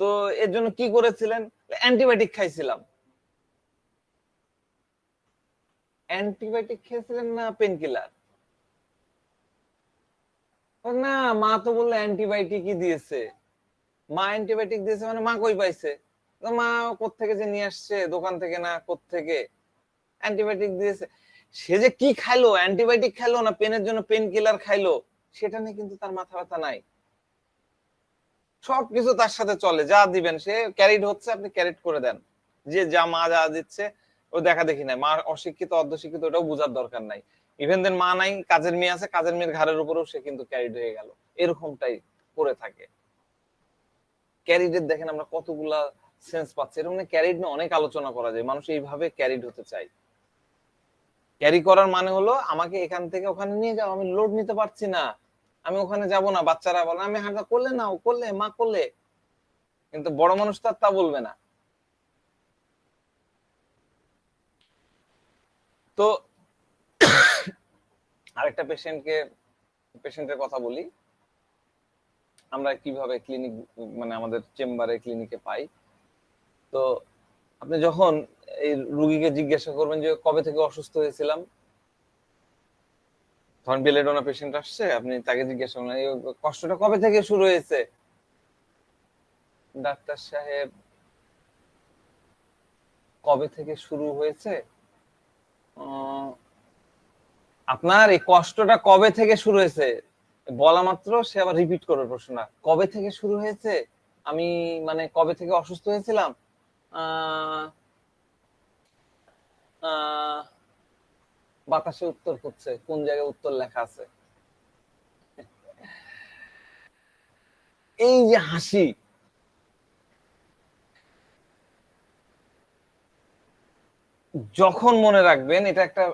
তো এর জন্য কি করেছিলেন, অ্যান্টিবায়োটিক খাইছিলাম। অ্যান্টিবায়োটিক খেয়েছিলেন না পেন কিলার? না, মা তো বললো অ্যান্টিবায়োটিকই দিয়েছে। মা অ্যান্টিবায়োটিক দিয়েছে মানে মা কই পাইছে? মা কোত্থেকে যে নিয়ে আসছে, দোকান থেকে না কোত্থেকে অ্যান্টিবায়োটিক দিয়েছে। সে যে কি খাইলো, অ্যান্টিবায়োটিক খাইলো না পেনের জন্য পেন কিলার খাইলো, সেটা নিয়ে কিন্তু তার মাথা ব্যথা নাই। সবকিছু তার সাথে চলে, যা দিবেন সে ক্যারিড হচ্ছে, আপনি ক্যারিড করে দেন। যে যা মা যা দিচ্ছে ও দেখা দেখি নাই, মা অশিক্ষিত অর্ধশিক্ষিত ওটাও বোঝার দরকার নাই। ইভেন দেন মা নাই, কাজের মেয়ে আছে, কাজের মেয়ের ঘাড়ের উপরেও সে কিন্তু ক্যারিড হয়ে গেল, এরকমটাই করে থাকে। ক্যারিডের দেখেন আমরা কতগুলা সেন্স পাচ্ছি, এরকম ক্যারিড নিয়ে অনেক আলোচনা করা যায়, মানুষ এইভাবে ক্যারিড হতে চায়। ক্যারি করার মানে হলো আমাকে এখান থেকে ওখানে নিয়ে যাও, আমি লোড নিতে পারছি না, আমি ওখানে যাব না। বাচ্চারা বলে আমি হাঁটা করলে না, ও করলে, মা করলে, কিন্তু বড় মানুষ তো আর তা বলবে না। তো আরেকটা পেশেন্টের কথা বলি, আমরা কিভাবে ক্লিনিক মানে আমাদের চেম্বারে ক্লিনিকে পাই। তো আপনি যখন এই রুগীকে জিজ্ঞাসা করবেন যে কবে থেকে অসুস্থ হয়েছিলাম, ধরেন বেলেডোনা পেশেন্ট আসছে, আপনি তাকে জিজ্ঞাসা করলেন এই কষ্টটা কবে থেকে শুরু হয়েছে, ডাক্তার সাহেব কবে থেকে শুরু হয়েছে, আপনার এই কষ্টটা কবে থেকে শুরু হয়েছে বলা মাত্র সে আবার রিপিট করবে প্রশ্নটা, কবে থেকে শুরু হয়েছে, আমি মানে কবে থেকে অসুস্থ হয়েছিলাম, আহ আহ বাতাসে উত্তর করছে, কোন জায়গায় উত্তর লেখা আছে। এই যে হাসি, যখন মনে রাখবেন এটা একটা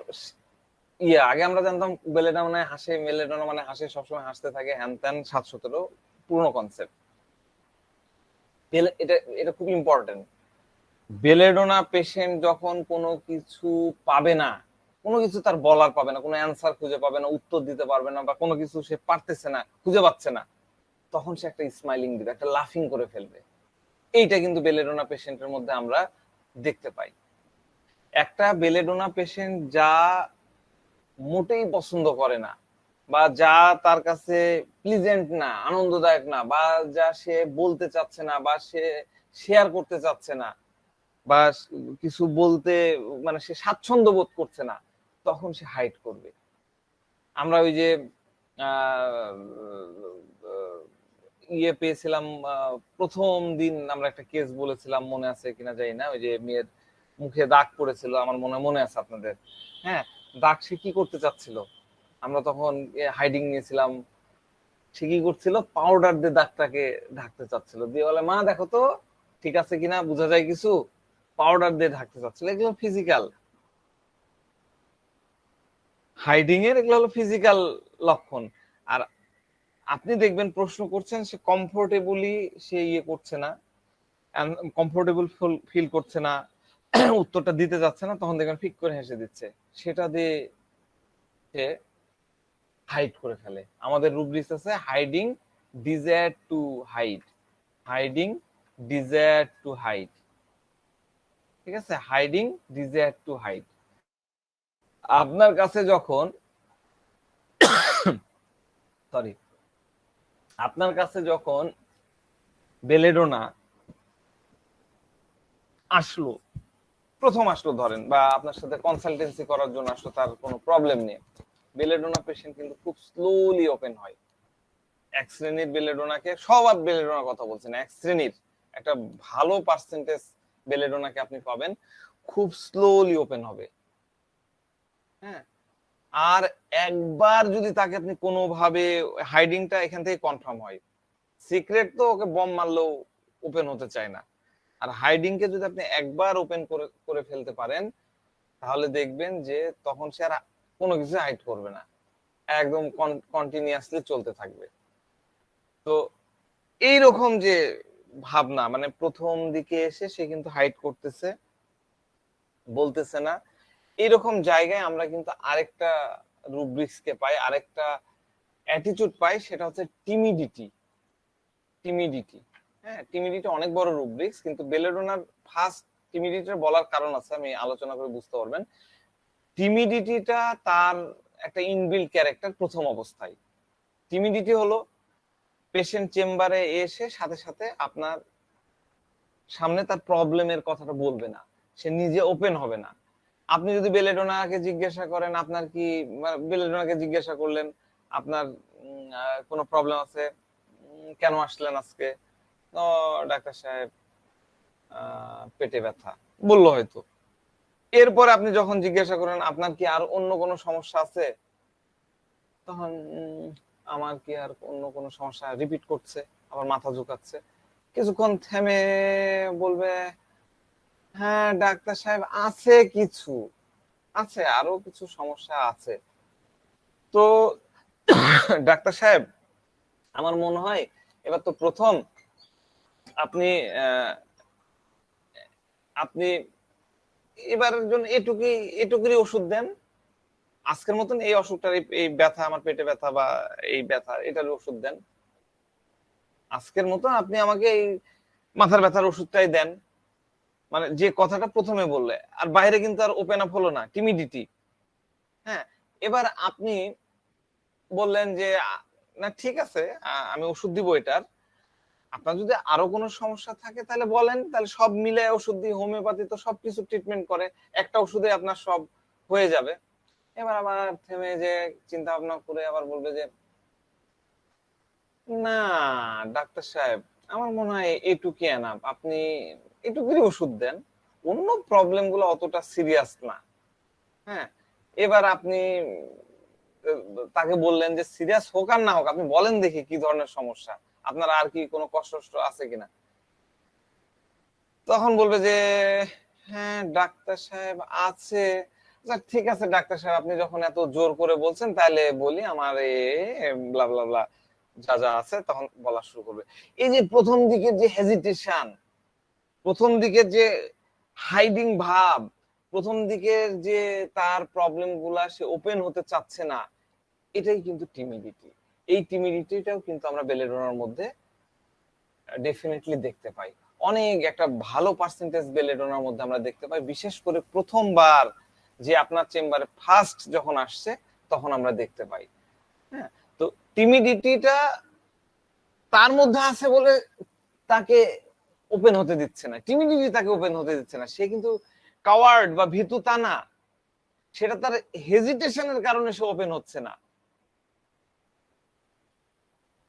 আগে আমরা জানতাম বেলেডোনা মানে হাসে, মেলেডোনা মানে হাসে, সবসময় হাসতে থাকে, হ্যান ত্যান 7-17 পুরনো কনসেপ্ট। এটা এটা খুব ইম্পর্টেন্ট। বেলেডোনা পেশেন্ট যখন কোনো কিছু পাবে না, কোনো কিছু তার বলার পাবে না, কোনো অ্যান্সার খুঁজে পাবে না, উত্তর দিতে পারবে না, বা কোনো কিছু সে পারতেছে না, খুঁজে পাচ্ছে না, তখন সে একটা স্মাইলিং দিবে, একটা লাফিং করে ফেলবে। এইটা কিন্তু বেলেডোনা পেশেন্টের মধ্যে আমরা দেখতে পাই। একটা বেলেডোনা পেশেন্ট যা মোটেই পছন্দ করে না, বা যা তার কাছে প্লিজেন্ট না, আনন্দদায়ক না, বা যা সে বলতে চাচ্ছে না, বা সে শেয়ার করতে চাচ্ছে না, বা কিছু বলতে মানে সে স্বাচ্ছন্দ্য বোধ করছে না, তখন সে হাইড করবে। আমরা ওই যে পেয়েছিলাম প্রথম দিন আমরা একটা কেস বলেছিলাম, মনে আছে কিনা জানি না, ওই যে মেয়ের মুখে দাগ পড়েছিল, আমার মনে আছে আপনাদের। হ্যাঁ, দাগ সে কি করতে চাচ্ছিল, আমরা তখন হাইডিং নিয়েছিলাম। সে কি করছিল, পাউডার দিয়ে দাগটাকে ঢাকতে চাচ্ছিল, দিয়ে বলে মা দেখো তো ঠিক আছে কিনা, বোঝা যায় কিছু, পাউডার দিয়ে ঢাকতে চাচ্ছিল। এগুলো ফিজিক্যাল হাইডিং এর, এগুলো হলো ফিজিক্যাল লক্ষণ। আর আপনি দেখবেন প্রশ্ন করছেন, সে কমফোর্টেবলি সে করছে না, কমফোর্টেবল ফিল করছে না, উত্তরটা দিতে যাচ্ছে না, তখন দেখবেন ফিক করে হেসে দিচ্ছে, সেটা দিয়ে সে হাইড করে ফেলে। আমাদের রুব্রিক্স আছে hiding desire to hide, hiding desire to hide, ঠিক আছে, হাইডিং ডিজায়ার টু হাইড। আপনার কাছে যখন সরি আপনার কাছে যখন বেলেডোনা আসলো, প্রথম আসলো ধরেন, বা আপনার সাথে কনসালটেন্সি করার জন্য আসলো, তার কোনো প্রবলেম নেই, বেলেডোনা পেশেন্ট কিন্তু খুব স্লোলি ওপেন হয়। এক শ্রেণীর বেলেডোনাকে, সবার বেলেডোনার কথা বলছেন, এক শ্রেণীর একটা ভালো পার্সেন্টেজ বেলেডোনাকে আপনি পাবেন খুব স্লোলি ওপেন হবে। হ্যাঁ, আর একবার যদি তাকে আপনি কোনোভাবে হাইডিংটা এখান থেকে কনফার্ম হয়, সিক্রেট তো ওকে বম মারলেও ওপেন হতে চায় না, আর হাইডিং কে যদি আপনি একবার ওপেন করে করে ফেলতে পারেন, তাহলে দেখবেন যে তখন সে আর কোনো কিছু হাইড করবে না, একদম কন্টিনিউয়াসলি চলতে থাকবে। তো এইরকম যে ভাবনা, মানে প্রথম দিকে এসে সে কিন্তু হাইড করতেছে, বলতেছে না, এরকম জায়গায় আমরা কিন্তু আরেকটা রুব্রিক্সকে পাই, আরেকটা অ্যাটিটিউড পাই, সেটা হচ্ছে টিমিডিটি। টিমিডিটি, হ্যাঁ, টিমিডিটি অনেক বড় রুব্রিক্স, কিন্তু বেলেডোনার ফার্স্ট টিমিডিটি বলার কারণ আছে, আমি আলোচনা করে বুঝতে পারবেন। টিমিডিটিটা তার একটা ইনবিল্ট ক্যারেক্টার প্রথম অবস্থায়। টিমিডিটি হলো পেশেন্ট চেম্বারে এসে সাথে সাথে আপনার সামনে তার প্রবলেমের কথাটা বলবে না, সে নিজে ওপেন হবে না। আপনি যদি বেলেডোনাকে জিজ্ঞাসা করেন আপনার কি, বেলেডোনাকে জিজ্ঞাসা করলেন আপনার কোনো প্রবলেম আছে, কেন আসলেন আজকে, ও ডাক্তার সাহেব পেটে ব্যথা বললো হয়তো। এরপরে আপনি যখন জিজ্ঞাসা করেন আপনার কি আর অন্য কোনো সমস্যা আছে, তখন আমার কি আর অন্য কোনো সমস্যা, রিপিট করছে, আবার মাথা ঝুঁকাচ্ছে, কিছুক্ষণ থেমে বলবে হ্যাঁ ডাক্তার সাহেব আছে কিছু, আছে আরো কিছু সমস্যা আছে। তো ডাক্তার সাহেব আমার মনে হয় এবার তো প্রথম আপনি আপনি এবারের জন্য এটুকুরই ওষুধ দেন, আজকের মতন এই অসুখটার এই ব্যথা, আমার পেটে ব্যথা বা এই ব্যথা, এটার ওষুধ দেন, আজকের মতন আপনি আমাকে এই মাথার ব্যথার ওষুধটাই দেন। মানে যে কথাটা প্রথমে বললে, আর বাইরে কিন্তু আর ওপেন আপ হলো না, টিমিডিটি। হ্যাঁ, এবার আপনি বললেন যে না ঠিক আছে, আমি ওষুধ দিব এটার, আপনার যদি আরো কোনো সমস্যা থাকে তাহলে বলেন, তাহলে সব মিলে ওষুধ দিই, হোমিওপ্যাথি তো সবকিছু ট্রিটমেন্ট করে, একটা ওষুধে আপনার সব হয়ে যাবে। এবার আবার থেমে যে চিন্তা ভাবনা করে আবার বলবে যে না ডাক্তার সাহেব আমার মনে হয় এটুকু এনাফ, আপনি এটুকুই ওষুধ দেন, অন্য প্রবলেম গুলো অতটা সিরিয়াস না। হ্যাঁ, এবার আপনি তাকে বললেন যে সিরিয়াস হোক আর না হোক আপনি বলেন দেখি কি ধরনের সমস্যা, আপনার আর কি কোনো কষ্ট আছে কিনা। তখন বলবে যে হ্যাঁ ডাক্তার সাহেব আছে। ঠিক আছে ডাক্তার সাহেব, আপনি যখন এত জোর করে বলছেন তাহলে বলি আমার ব্লা ব্লা ব্লা যা যা আছে, তখন বলা শুরু করবে। এই যে প্রথম দিকের যে হেজিটেশন, প্রথম দিকের যে হাইডিং ভাব, প্রথম দিকের যে তার প্রবলেম গুলা সে ওপেন হতে চাচ্ছে না, এটাই কিন্তু টিমিডিটি। এই টিমিডিটিটাও কিন্তু আমরা বেলেডোনার মধ্যে ডেফিনেটলি দেখতে পাই, অনেক একটা ভালো পার্সেন্টেজ বেলেডোনার মধ্যে আমরা দেখতে পাই, বিশেষ করে প্রথমবার যে আপনার চেম্বারে ফার্স্ট যখন আসছে তখন আমরা দেখতে পাই। হ্যাঁ, তো টিমিডিটিটা তার মধ্যে আছে বলে তাকে ওপেন হতে দিচ্ছে না, টিমিডিটি তাকে ওপেন হতে দিচ্ছে না, সে কিন্তু কাওয়ার্ড বা ভীতু তা না, সেটা তার হেজিটেশনের কারণে সে ওপেন হচ্ছে না।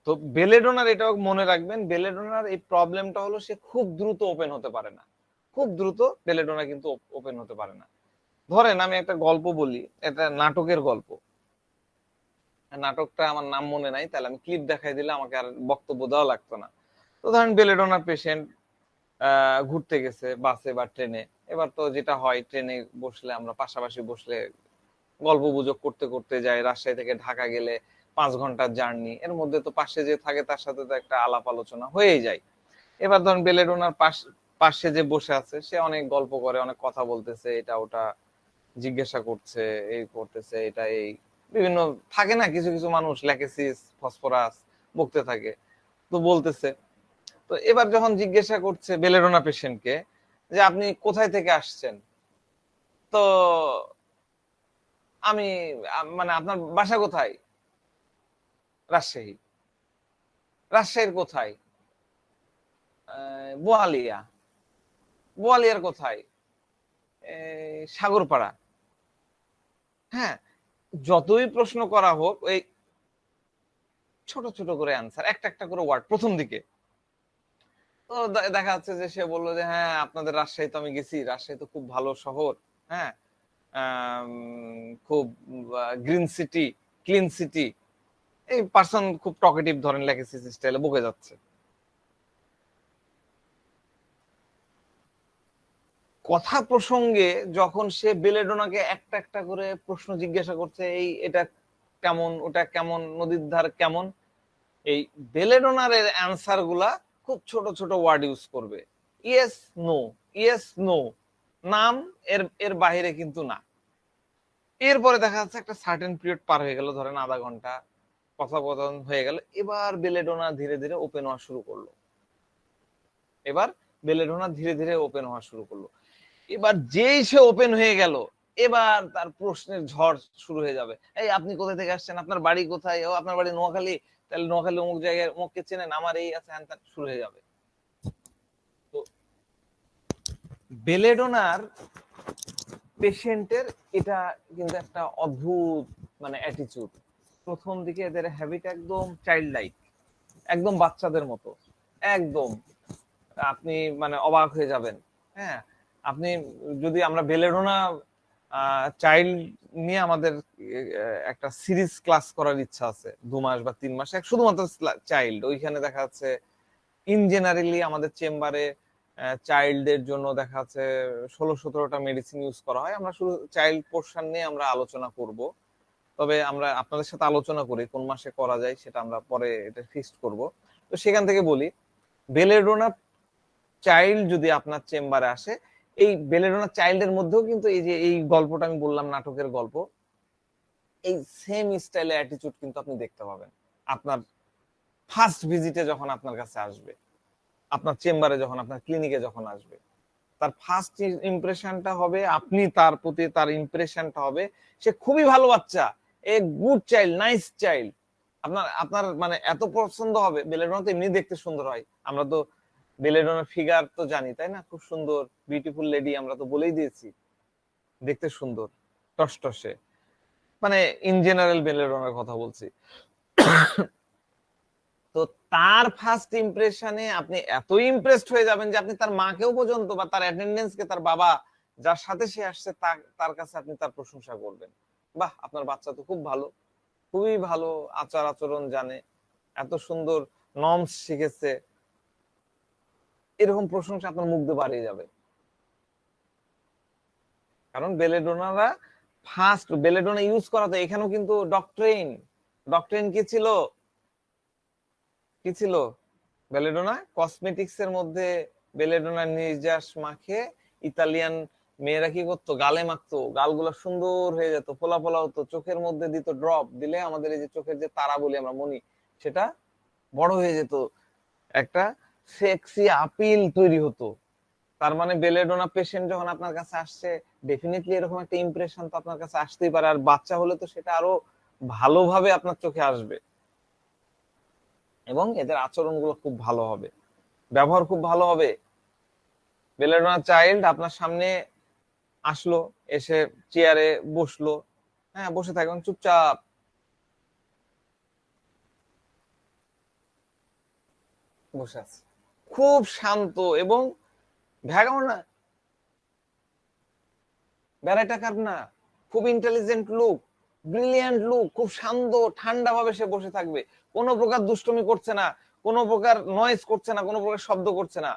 তো বেলেডোনার এটাও মনে রাখবেন, বেলেডোনার এই প্রবলেমটা হলো সে খুব দ্রুত ওপেন হতে পারে না, খুব দ্রুত বেলেডোনা কিন্তু ওপেন হতে পারে না। ধরেন আমি একটা গল্প বলি, এটা নাটকের গল্প, নাটকটা আমার নাম মনে নাই, তাহলে আমি ক্লিপ দেখাই দিলে আমাকে আর বক্তব্য দেওয়া লাগতো না। তো ধরেন বেলেডোনার পেশেন্ট ঘুরতে গেছে বাসে বা ট্রেনে। এবার তো যেটা হয় ট্রেনে বসলে আমরা পাশাপাশি বসলে গল্প গুজব করতে করতে যাই, রাজশাহী থেকে ঢাকা গেলে 5 ঘন্টার জার্নি, এর মধ্যে তো পাশে যে থাকে তার সাথে তো একটা আলাপ আলোচনা হয়েই যায়। এবার ধরেন বেলেডোনার পাশে যে বসে আছে সে অনেক গল্প করে, অনেক কথা বলতেছে, এটা ওটা জিজ্ঞাসা করছে, এই করতেছে, এটা এই বিভিন্ন থাকে না, কিছু কিছু মানুষ ল্যাকেসিস ফসফরাস বকতে থাকে, তো বলতেছে। তো এবার যখন জিজ্ঞাসা করছে বেলেডোনা পেশেন্টকে যে আপনি কোথায় থেকে আসছেন, তো আমি মানে আপনার বাসা কোথায়, রাজশাহী। রাজশাহীর কোথায়, বোয়ালিয়া। বোয়ালিয়ার কোথায়, সাগরপাড়া। হ্যাঁ, যতই প্রশ্ন করা হোক ওই ছোট ছোট করে অ্যান্সার, একটা একটা করে ওয়ার্ড প্রথম দিকে। তো দেখা যাচ্ছে যে সে বললো যে হ্যাঁ আপনাদের রাজশাহী তো আমি গেছি, রাজশাহী তো খুব ভালো শহর, হ্যাঁ খুব গ্রিন সিটি, ক্লিন সিটি। এই পার্সন খুব টকেটিভ ধরেন লেখেছিস স্টাইলে বকে যাচ্ছে। কথা প্রসঙ্গে যখন সে বেলেডোনাকে একটা একটা করে প্রশ্ন জিজ্ঞাসা করছে, এই এটা কেমন, ওটা কেমন, নদীর ধার কেমন, এই বেলেডোনার অ্যান্সার গুলা খুব ছোট ছোট ওয়ার্ড ইউজ করবে, ইয়েস নো, ইয়েস নো, নাম এর এর বাইরে কিন্তু না। এরপরে দেখা যাচ্ছে একটা সার্টেন পিরিয়ড পার হয়ে গেল, ধরেন আধা ঘন্টা কথোপকথন হয়ে গেল, এবার বেলেডোনা ধীরে ধীরে ওপেন হওয়া শুরু করলো। এবার যেই সে ওপেন হয়ে গেল, এবার তার প্রশ্নের ঝড় শুরু হয়ে যাবে। এই আপনি কোথা থেকে আসছেন, আপনার বাড়ি কোথায়, ও আপনার বাড়ি নোয়াখালী, তাহলে নোয়াখালী অমুক জায়গায় অমুককে চেনেন, আমার এই আছে হ্যান ত্যান, শুরু হয়ে যাবে। তো বেলেডোনার পেশেন্টের এটা কিন্তু একটা অদ্ভুত মানে অ্যাটিচিউড। প্রথম দিকে এদের হ্যাবিট একদম চাইল্ড লাইক, একদম বাচ্চাদের মতো, একদম আপনি মানে অবাক হয়ে যাবেন। হ্যাঁ, আপনি যদি আমরা বেলেডোনা চাইল্ড নিয়ে আমাদের একটা সিরিজ ক্লাস করার ইচ্ছা আছে, 2 মাস বা 3 মাস শুধুমাত্র চাইল্ড। ওইখানে দেখা যাচ্ছে ইন জেনারেলি আমাদের চেম্বারে চাইল্ডদের জন্য দেখা যাচ্ছে 16-17টা মেডিসিন ইউজ করা হয়। আমরা শুধু চাইল্ড পোর্শন নিয়ে আমরা আলোচনা করব। তবে আমরা আপনাদের সাথে আলোচনা করি কোন মাসে করা যায়, সেটা আমরা পরে এটা ফিক্সড করব। তো সেখান থেকে বলি, বেলেডোনা চাইল্ড যদি আপনার চেম্বারে আসে, এই বেলেডোনা চাইল্ডের মধ্যেও কিন্তু এই যে এই গল্পটা আমি বললাম নাটকের গল্প, এই সেম স্টাইলে অ্যাটিটিউড কিন্তু আপনি দেখতে পাবেন আপনার ফার্স্ট ভিজিটে যখন আপনার কাছে আসবে, আপনার চেম্বারে যখন, আপনার ক্লিনিকে যখন আসবে। তার ফার্স্ট ইমপ্রেশনটা হবে, আপনি তার প্রতি তার ইমপ্রেশনটা হবে সে খুবই ভালো বাচ্চা, a good child, nice child. আপনার আপনার মানে এত পছন্দ হবে। বেলেডোনা তো এমনি দেখতে সুন্দর হয়, আমরা তো বেলেডোনার ফিগার তো জানি তাই না, খুব সুন্দর বিউটিফুল লেডি, আমরা তো বলেই দিয়েছি দেখতে সুন্দর টসটসে, মানে ইন জেনারেল বেলেডোনার কথা বলছি। তো তার ফার্স্ট ইমপ্রেশনে আপনি এত ইমপ্রেসড হয়ে যাবেন যে আপনি তার মাকেও পর্যন্ত বা তার অ্যাটেন্ডেন্সকে, তার বাবা যার সাথে সে আসছে তার কাছে আপনি তার প্রশংসা করবেন। বাহ, আপনার বাচ্চা তো খুব ভালো, খুবই ভালো আচার আচরণ জানে, এত সুন্দর নর্মস শিখেছে, এরকম প্রশংসা আপনার মুখ দিয়ে বাড়িয়ে যাবে। কারণ বেলেডোনারা ফার্স্ট বেলেডোনা ইউজ করাতে এখানেও কিন্তু ডক্ট্রেন কি ছিল বেলেডোনা কসমেটিক্স এর মধ্যে বেলেডোনা নির্যাস মাখে ইতালিয়ান মেয়েরা কি করতো, গালে মাখতো, গালগুলো সুন্দর হয়ে যেত, ফোলা ফোলা হতো, চোখের মধ্যে দিত ড্রপ দিলে আমাদের এই যে চোখের যে তারা বলি আমরা মনি, সেটা বড় হয়ে যেত, একটা সেক্সি আপিল তৈরি হতো। তার মানে বেলেডোনা পেশেন্ট যখন আপনার কাছে আসছে, ডেফিনেটলি এরকম একটা ইমপ্রেশন তো আপনার কাছে আসতেই পারে। আর বাচ্চা হলে তো সেটা আরো ভালোভাবে আপনার চোখে আসবে, এবং এদের আচরণগুলো খুব ভালো হবে, ব্যবহার খুব ভালো হবে। বেলেডোনা চাইল্ড আপনার সামনে আসলো, এসে চেয়ারে বসলো, হ্যাঁ বসে থাকবেন চুপচাপ, বসে আছে, খুব শান্ত এবং ভ্যাগাও না, ব্যারাটাকার না, খুব ইন্টেলিজেন্ট লুক, ব্রিলিয়ান্ট লুক, খুব শান্ত ঠান্ডা ভাবে সে বসে থাকবে, কোনো প্রকার দুষ্টুমি করছে না, কোনো প্রকার নয়েজ করছে না, কোনো প্রকার শব্দ করছে না,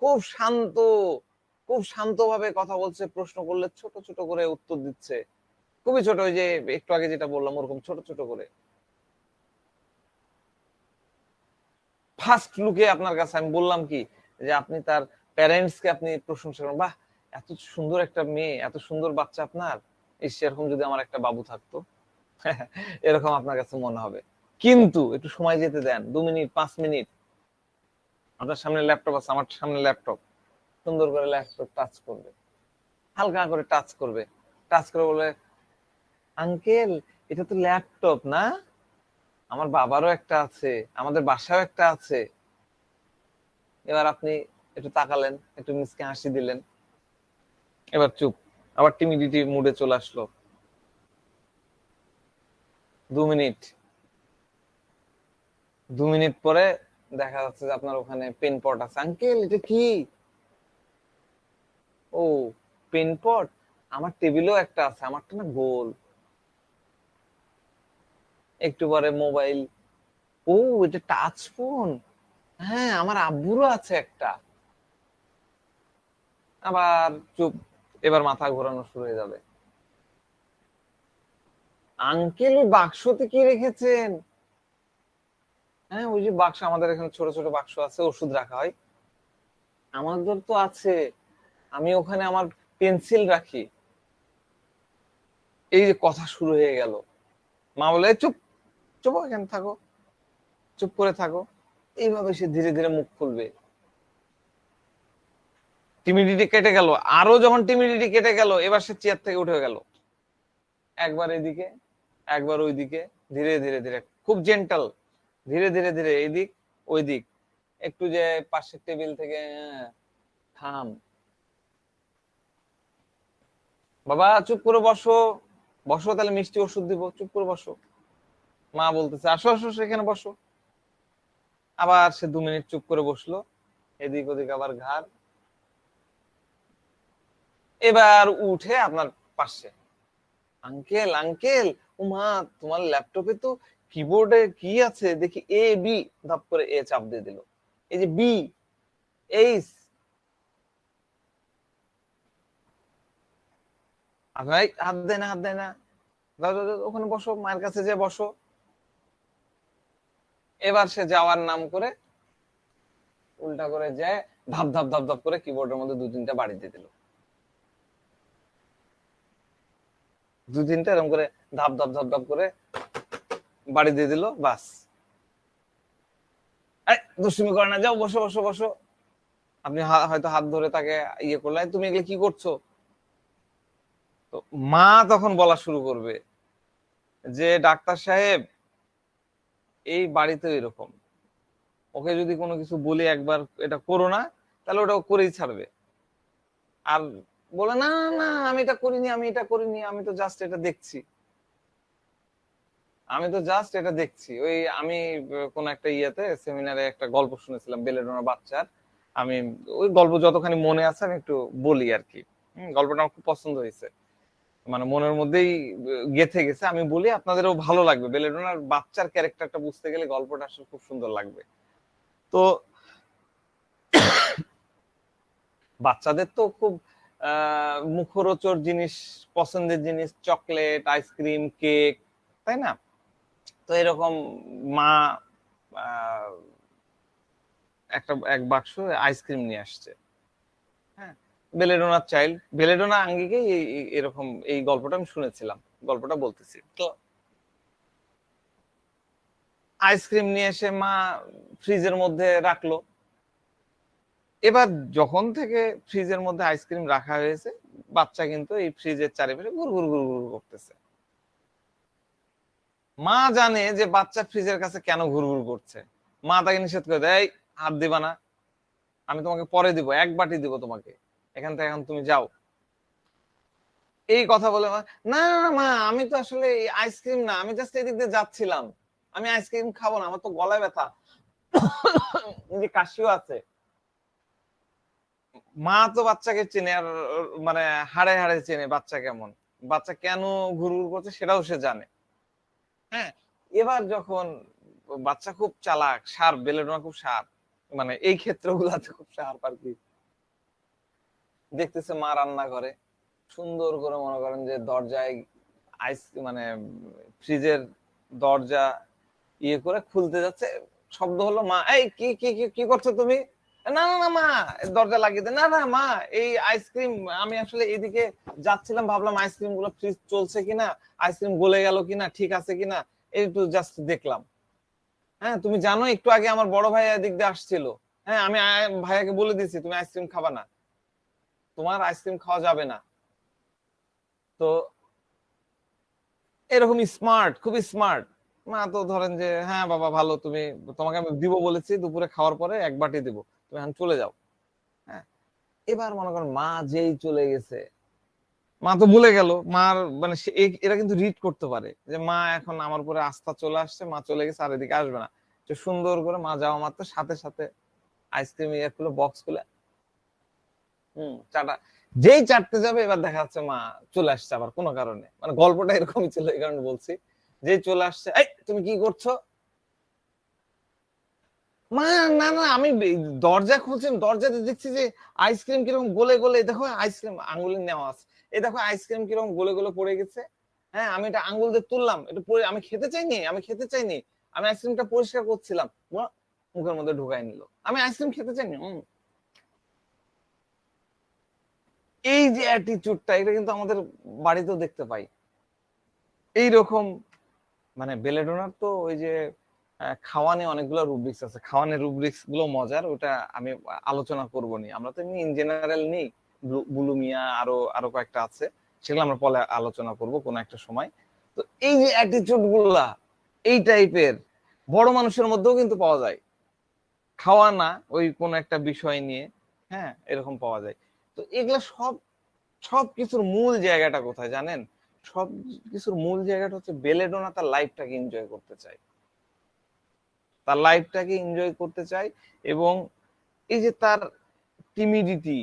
খুব শান্ত, খুব শান্তভাবে কথা বলছে, প্রশ্ন করলে ছোট ছোট করে উত্তর দিচ্ছে, খুবই ছোট, ওই যে একটু আগে যেটা বললাম ওরকম ছোট ছোট করে। ফার্স্ট লুকে আপনার কাছে আমি বললাম কি, যে আপনি তার প্যারেন্টস কে আপনি প্রশংসা করেন, বাহ এত সুন্দর একটা মেয়ে, এত সুন্দর বাচ্চা আপনার, এরকম যদি আমার একটা বাবু থাকতো, এরকম আপনার কাছে মনে হবে। কিন্তু একটু সময় যেতে দেন, 2 মিনিট 5 মিনিট, আপনার সামনে ল্যাপটপ আছে, আমার সামনে ল্যাপটপ, সুন্দর করে ল্যাপটপ টাচ করবে, হালকা করে টাচ করবে, টাচ করে বলে, আঙ্কেল এটা তো ল্যাপটপ না, আমার বাবারও একটা আছে, আমাদের বাসায়ও একটা আছে। এবার আপনি একটু তাকালেন, একটু মিসকে হাসি দিলেন, এবার চুপ, আবার টিমিডিটি মুডে চলে আসলো। 2 মিনিট, 2 মিনিট পরে দেখা যাচ্ছে যে আপনার ওখানে পেন পট আছে, আঙ্কেল এটা কি, ও পেন পট, আমার টেবিলেও একটা আছে, আমারটা না গোল। একটু পরে মোবাইল, ও এটা টাচ ফোন, হ্যাঁ আমার আব্বুরও আছে একটা। আবার চুপ, এবার মাথা ঘোরানো শুরু হয়ে যাবে, আঙ্কেল ওই বাক্সতে কি রেখেছেন, হ্যাঁ ওই যে বাক্স, আমাদের এখানে ছোট ছোট বাক্স আছে ওষুধ রাখা হয়, আমাদের তো আছে, আমি ওখানে আমার পেন্সিল রাখি। এই যে কথা শুরু হয়ে গেল, মা বলে চুপ চুপ, এখানে থাকো, চুপ করে থাকো। এইভাবে সে ধীরে ধীরে মুখ খুলবে। টিমিডিটি কেটে গেল, আরো যখন টিমিডিটি কেটে গেল, এবার সে চেয়ার থেকে উঠে গেল, একবার এদিকে একবার ওইদিকে, ধীরে ধীরে ধীরে, খুব জেন্টাল, ধীরে ধীরে ধীরে এইদিক ওই দিক, একটু যে পাশের টেবিল থেকে, থাম বাবা, চুপ করে বসো, বসো তাহলে মিষ্টি ওষুধ দিব, চুপ করে বসো। মা বলতেছে আসো আসো সেখানে বসো। আবার সে 2 মিনিট চুপ করে বসলো, এদিক ওদিক আবার ঘাড়। এবার উঠে আপনার পাশে, আঙ্কেল আঙ্কেল, ও মা, তোমার ল্যাপটপে তো কিবোর্ডে কি আছে দেখি, এ বি, ধাপ করে এ চাপ দিয়ে দিল, এই যে বি, এইচ। আপনার হাত দেয় না, হাত দেয় না, দাও দাও দাও, ওখানে বসো, মায়ের কাছে যে বসো। এবার সে যাওয়ার নাম করে উল্টা করে যায়, ধাপ ধাপ ধাপ ধাপ করে কিবোর্ডের মধ্যে 2-3টা বাড়ি দিয়ে দিল, 2-3টা এরকম করে ধাপ ধাপ ধাপ ধাপ করে বাড়ি দিয়ে দিল, বাস। এই দুষ্টুমি করে না, যাও বসো বসো বসো। আপনি হয়তো হাত ধরে তাকে ইয়ে করলেন, তুমি এগুলো কি করছো? তো মা তখন বলা শুরু করবে যে ডাক্তার সাহেব, এই বাড়িতে এরকম, ওকে যদি কোনো কিছু বলি একবার এটা করো না, তাহলে ওটা করেই ছাড়বে। আর বলে না না, আমি এটা করিনি, আমি এটা করিনি, আমি তো জাস্ট এটা দেখছি, আমি তো জাস্ট এটা দেখছি। ওই আমি কোন একটা ইয়েতে সেমিনারে একটা গল্প শুনেছিলাম বেলেডোনা বাচ্চার, আমি ওই গল্প যতখানি মনে আছে আমি একটু বলি আর কি। গল্পটা আমার খুব পছন্দ হয়েছে, মানে মনের মধ্যেই গেঁথে গেছে, আমি বলি আপনাদেরও ভালো লাগবে। বেলেডোনার বাচ্চার ক্যারেক্টারটা বুঝতে গেলে গল্পটা আসলে খুব সুন্দর লাগবে। তো বাচ্চাদের তো খুব মুখরোচক জিনিস, পছন্দের জিনিস, চকলেট, আইসক্রিম, কেক, তাই না? তো এরকম মা এক বাক্স আইসক্রিম নিয়ে আসছে। হ্যাঁ, বেলেডোনার চাইল্ড, বেলেডোনা আঙ্গিকে এরকম এই গল্পটা আমি শুনেছিলাম, গল্পটা বলতেছি। তো আইসক্রিম নিয়ে এসে মা ফ্রিজের মধ্যে রাখলো। এবার যখন থেকে ফ্রিজের মধ্যে আইসক্রিম রাখা হয়েছে, বাচ্চা কিন্তু এই ফ্রিজের চারিপাশে ঘুর ঘুর ঘুর ঘুর করতেছে। মা জানে যে বাচ্চা ফ্রিজের কাছে কেন ঘুর ঘুর করছে। মা তাকে নিষেধ করে দেয়, হাত দিবা না, আমি তোমাকে পরে দিব, এক বাটি দিব তোমাকে, এখান থেকে এখন তুমি যাও। এই কথা বলে না না মা, আমি তো আসলে আইসক্রিম না, আমি জাস্ট এদিক দিয়ে যাচ্ছিলাম, আমি আইসক্রিম খাবো না, আমার তো গলায় ব্যথা, যে কাশিও আছে। মা তো বাচ্চাকে চেনে, আর মানে হাড়ে হাড়ে চেনে বাচ্চা কেমন, বাচ্চা কেন ঘুরঘুর করছে সেটাও সে জানে। হ্যাঁ, এবার যখন বাচ্চা খুব চালাক, শার্প, বেলেডোনা খুব শার্প, মানে এই ক্ষেত্রগুলাতে খুব শার্প আর কি। দেখতেছে মা রান্না করে, সুন্দর করে মনে করেন যে দরজায় আইস, মানে ফ্রিজের দরজা ইয়ে করে খুলতে যাচ্ছে, শব্দ হলো, মা এই কি কি কি কি করছো তুমি? না না না মা, দরজা লাগিয়ে দে, না না মা, এই আইসক্রিম, আমি আসলে এদিকে যাচ্ছিলাম, ভাবলাম আইসক্রিম গুলো ফ্রিজ চলছে কিনা, আইসক্রিম গলে গেল কিনা, ঠিক আছে কিনা, একটু জাস্ট দেখলাম। হ্যাঁ, তুমি জানো একটু আগে আমার বড় ভাই এদিক দিয়ে আসছিল, হ্যাঁ আমি ভাইয়াকে বলে দিয়েছি তুমি আইসক্রিম খাবা না, তোমার আইসক্রিম খাওয়া যাবে না। তো এরকম স্মার্ট, খুবই স্মার্ট। মা তো ধরেন যে হ্যাঁ বাবা ভালো, তুমি, তোমাকে আমি দিব বলেছি দুপুরে খাওয়ার পরে এক বাটি দিব, তুমি এখন চলে যাও। হ্যাঁ, এবার মনে করেন মা যেই চলে গেছে, মা তো ভুলে গেল, মার মানে এরা কিন্তু রিড করতে পারে যে মা এখন আমার উপরে আস্থা চলে আসছে, মা চলে গেছে আর এদিকে আসবে না। তো সুন্দর করে মা যাওয়া মাত্র সাথে সাথে আইসক্রিম ইয়ে খুলে, বক্স খুলে চাটা, যেই চাটতে যাবে এবার দেখা যাচ্ছে মা চলে আসছে আবার কোনো কারণে, মানে গল্পটা এরকমই ছিল, এই কারণে বলছি। যেই চলে আসছে, এই তুমি কি করছো? মা না না, আমি দরজা খুলছি, দরজাতে দেখছি যে আইসক্রিম কিরকম গলে গলে, দেখো আইসক্রিম আঙ্গুলে নেওয়া আছে, এই দেখো আইসক্রিম কিরকম গলে গলে পড়ে গেছে। হ্যাঁ, আমি এটা আঙ্গুল দিয়ে তুললাম, এটা পরে আমি খেতে চাইনি, আমি খেতে চাইনি, আমি আইসক্রিমটা পরিষ্কার করছিলাম। মুখের মধ্যে ঢুকাই নিল, আমি আইসক্রিম খেতে চাইনি। এই যে অ্যাটিটিউডটা, এটা কিন্তু আমাদের বাড়িতেও দেখতে পাই। এইরকম মানে বেলেডোনার তো ওই যে খাওয়ানে অনেকগুলো রুব্রিক্স আছে, খাওয়ানের রুব্রিক্স গুলো মজার, ওটা আমি আলোচনা করবো নি। আমরা তো এমনি ইন জেনারেল নেই, বুলুমিয়া আরো আরো কয়েকটা আছে, সেগুলো আমরা পরে আলোচনা করব কোন একটা সময়। তো এই যে অ্যাটিটিউড গুলা এই টাইপের বড় মানুষের মধ্যেও কিন্তু পাওয়া যায়, খাওয়া না ওই কোন একটা বিষয় নিয়ে, হ্যাঁ এরকম পাওয়া যায়। তো এগুলা সব সব কিছুর মূল জায়গাটা কোথায় জানেন? সব কিছুর মূল জায়গাটা হচ্ছে বেলেডোনা তার লাইফটাকে এনজয় করতে চায়, তার লাইফটাকে এনজয় করতে চায়। এবং এই যে তার টিমিডিটি,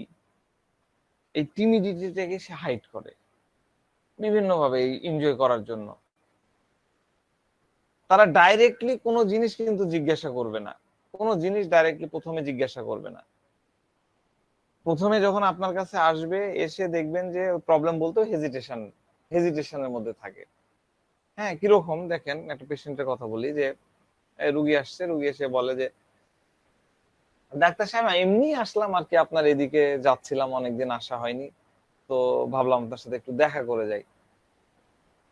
এই টিমিডিটিটাকে সে হাইড করে বিভিন্ন ভাবে এনজয় করার জন্য। তারা ডাইরেক্টলি কোনো জিনিস কিন্তু জিজ্ঞাসা করবে না, কোনো জিনিস ডাইরেক্টলি প্রথমে জিজ্ঞাসা করবে না। প্রথমে যখন আপনার কাছে আসবে, এসে দেখবেন যে প্রবলেম বলতে হেজিটেশনের মধ্যে থাকে। হ্যাঁ কিরকম দেখেন, একটা পেশেন্টের কথা বলি যে রুগী আসছে, রুগী এসে বলে যে ডাক্তার সাহেব এমনি আসলাম আর কি, আপনার এদিকে যাচ্ছিলাম, অনেকদিন আসা হয়নি, তো ভাবলাম আপনার সাথে একটু দেখা করে যাই।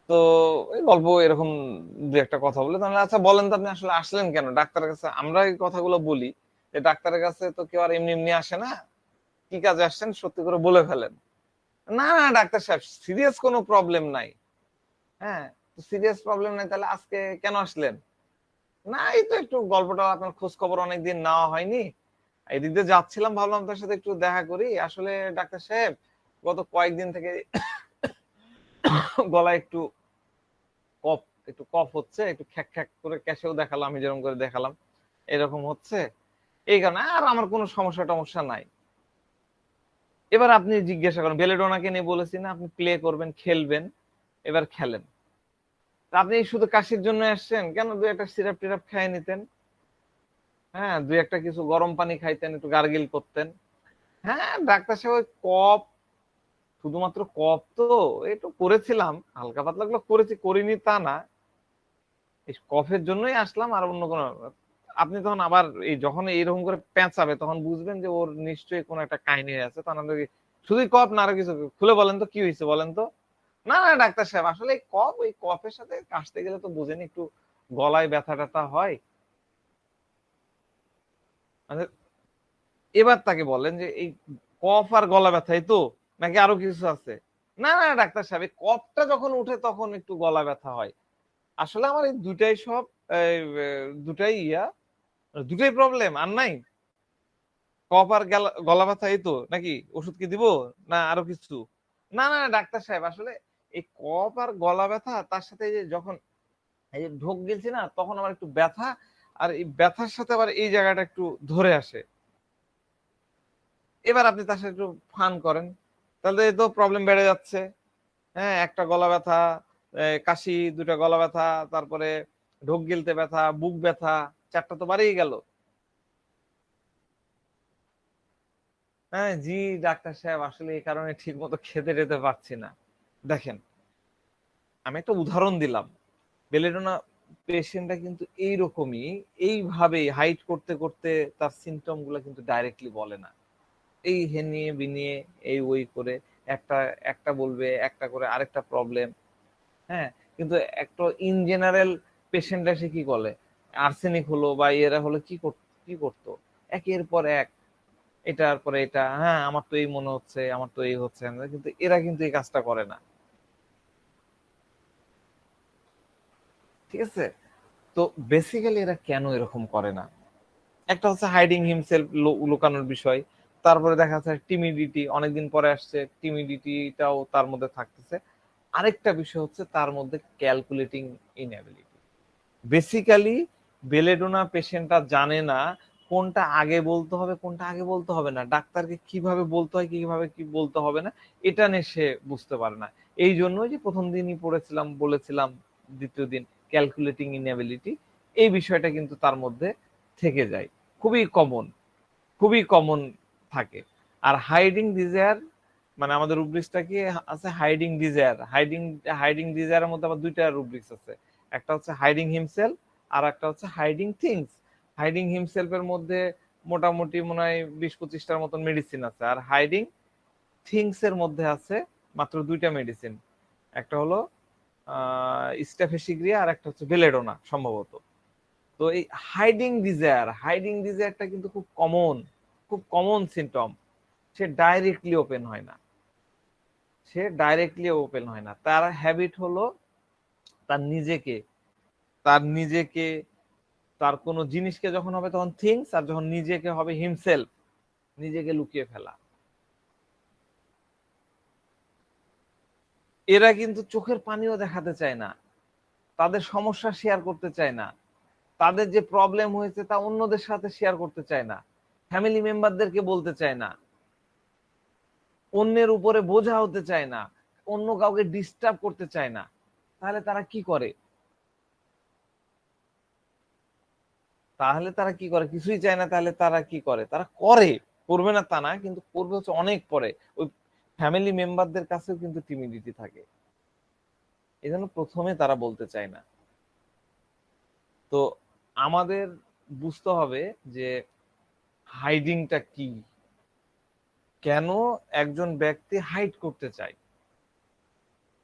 তো এই গল্প এরকম দু একটা কথা বলে, তাহলে আচ্ছা বলেন তো আপনি আসলে আসলেন কেন ডাক্তারের কাছে? আমরা এই কথাগুলো বলি যে ডাক্তারের কাছে তো কেউ আর এমনি এমনি আসে না, কি কাজে আসছেন সত্যি করে বলে ফেলেন। না না ডাক্তার সাহেব সিরিয়াস কোনো প্রবলেম নাই। হ্যাঁ, সিরিয়াস প্রবলেম নাই, তাহলে আজকে কেন আসলেন? না এই তো একটু গল্পটা, আপনার খোঁজ খবর অনেকদিন নেওয়া হয়নি, এদিক দিয়ে যাচ্ছিলাম, ভাবলাম তার সাথে একটু দেখা করি। আসলে ডাক্তার সাহেব গত কয়েকদিন থেকে গলায় কফ একটু কফ হচ্ছে, একটু খ্যাক খ্যাক করে ক্যাশেও দেখালাম, আমি যেরকম করে দেখালাম এরকম হচ্ছে, এই কারণে আর আমার কোনো সমস্যা টমস্যা নাই। এবার আপনি জিজ্ঞাসা করেন, বেলেডোনাকে নিয়ে বলেছি না আপনি প্লে করবেন, খেলবেন, এবার খেলেন। তা আপনি শুধু কাশির জন্য আসছেন কেন, দুই একটা সিরাপ টিরাপ খেয়ে নিতেন, হ্যাঁ দুই একটা কিছু গরম পানি খাইতেন, একটু গার্গিল করতেন। হ্যাঁ ডাক্তার সাহেব ওই কফ, শুধুমাত্র কফ তো একটু করেছিলাম, হালকা পাতলা গুলো করেছি, করিনি তা না, এই কফের জন্যই আসলাম, আর অন্য কোনো। আপনি তখন আবার এই যখন এইরকম করে পেঁচাবে তখন বুঝবেন যে ওর নিশ্চয়ই কোনো একটা কাহিনী আছে, তখন আমরা শুধুই কফ না আরো কিছু, খুলে বলেন তো কি হয়েছে বলেন তো। না না ডাক্তার সাহেব আসলে এই কফ, ওই কফের সাথে কাশতে গেলে তো বুঝেনি একটু গলায় ব্যথা ট্যাথা হয়। মানে এবার তাকে বলেন যে এই কফ আর গলা ব্যথাই তো, নাকি আরো কিছু আছে? না না ডাক্তার সাহেব এই কফটা যখন উঠে তখন একটু গলা ব্যথা হয়। আসলে আমার এই দুটাই সব এই, দুটাই দুটাই প্রবলেম আর নাই, কফ আর গলা ব্যথা এই তো, নাকি ওষুধ কি দিব না আরো কিছু? না না ডাক্তার সাহেব আসলে এই কফ আর গলা ব্যথা তার সাথে এই যে যখন এই যে ঢোক গেলছি না তখন আমার একটু ব্যথা, আর এই ব্যথার সাথে আবার এই জায়গাটা একটু ধরে আসে। এবার আপনি তার সাথে একটু ফান করেন, তাহলে এই তো প্রবলেম বেড়ে যাচ্ছে। হ্যাঁ একটা গলা ব্যথা, কাশি, দুটা গলা ব্যথা, তারপরে ঢোক গিলতে ব্যথা, বুক ব্যথা, চারটা তো বাড়িয়ে গেল। হ্যাঁ জি ডাক্তার সাহেব আসলে এই কারণে ঠিক মতো খেতে টেতে পারছি না। দেখেন আমি একটা উদাহরণ দিলাম, বেলেডোনা পেশেন্টটা কিন্তু এইরকমই, এইভাবেই হাইড করতে করতে তার সিমটম গুলো কিন্তু ডাইরেক্টলি বলে না, এই হেনিয়ে বিনিয়ে এই ওই করে একটা একটা বলবে, একটা করে আরেকটা প্রবলেম। হ্যাঁ কিন্তু একটা ইন জেনারেল পেশেন্ট এসে কি বলে, আর্সেনিক হলো বা এরা হলো কি করতো একের পর এক, এটার পরে এটা, হ্যাঁ আমার তো এই মনে হচ্ছে, আমার তো এই হচ্ছে, কিন্তু এরা কিন্তু এই কাজটা করে না। ঠিক আছে, তো বেসিক্যালি এরা কেন এরকম করে না? একটা হচ্ছে হাইডিং হিমসেলফ, লুকানোর বিষয়। তারপরে দেখা যাচ্ছে টিমিডিটি, অনেকদিন পরে আসছে, টিমিডিটিটাও তার মধ্যে থাকতেছে। আরেকটা বিষয় হচ্ছে তার মধ্যে ক্যালকুলেটিং ইনএবিলিটি। বেসিক্যালি বেলেডোনা পেশেন্টটা জানে না কোনটা আগে বলতে হবে, কোনটা আগে বলতে হবে না, ডাক্তারকে কিভাবে বলতে হয়, কিভাবে কি বলতে হবে না, এটা নিয়ে সে বুঝতে পারে না। এই জন্যই যে প্রথম দিনই পড়েছিলাম বলেছিলাম, দ্বিতীয় দিন ক্যালকুলেটিং ইনএবিলিটি, এই বিষয়টা কিন্তু তার মধ্যে থেকে যায়, খুবই কমন, খুবই কমন থাকে। আর হাইডিং ডিজায়ার, মানে আমাদের রুব্রিক্সটা কি আছে, হাইডিং ডিজায়ার, হাইডিং ডিজায়ারের মধ্যে আবার দুইটা রুব্রিক্স আছে, একটা হচ্ছে হাইডিং হিমসেলফ, আর একটা হচ্ছে হাইডিং থিংস। হাইডিং হিমসেলফের মধ্যে মোটামুটি মনে হয় 20-25টার মতন মেডিসিন আছে, আর হাইডিং থিংস এর মধ্যে আছে মাত্র দুইটা মেডিসিন, একটা হলো স্টাফেসিগ্রিয়া আর একটা হচ্ছে বেলেডোনা সম্ভবত। তো এই হাইডিং ডিজায়ারটা কিন্তু খুব কমন সিমটম। সে ডাইরেক্টলি ওপেন হয় না। তার হ্যাবিট হলো তার নিজেকে তার কোনো জিনিসকে যখন হবে তখন থিংস, আর যখন নিজেকে হবে হিমসেলফ, নিজেকে লুকিয়ে ফেলা। এরা কিন্তু চোখের পানিও দেখাতে চায় না, তাদের সমস্যা শেয়ার করতে চায় না, তাদের যে প্রবলেম হয়েছে তা অন্যদের সাথে শেয়ার করতে চায় না, ফ্যামিলি মেম্বারদেরকে বলতে চায় না, অন্যের উপরে বোঝা হতে চায় না, অন্য কাউকে ডিস্টার্ব করতে চায় না। তাহলে তারা কি করে? কিছুই চায় না। তাহলে তারা কি করে? করবে না তা না, কিন্তু করবে হচ্ছে অনেক পরে। ওই ফ্যামিলি মেম্বারদের কাছেও কিন্তু টিমিডিটি থাকে, এই জন্য প্রথমে তারা বলতে চায় না। তো আমাদের বুঝতে হবে যে হাইডিংটা কি, কেন একজন ব্যক্তি হাইড করতে চায়,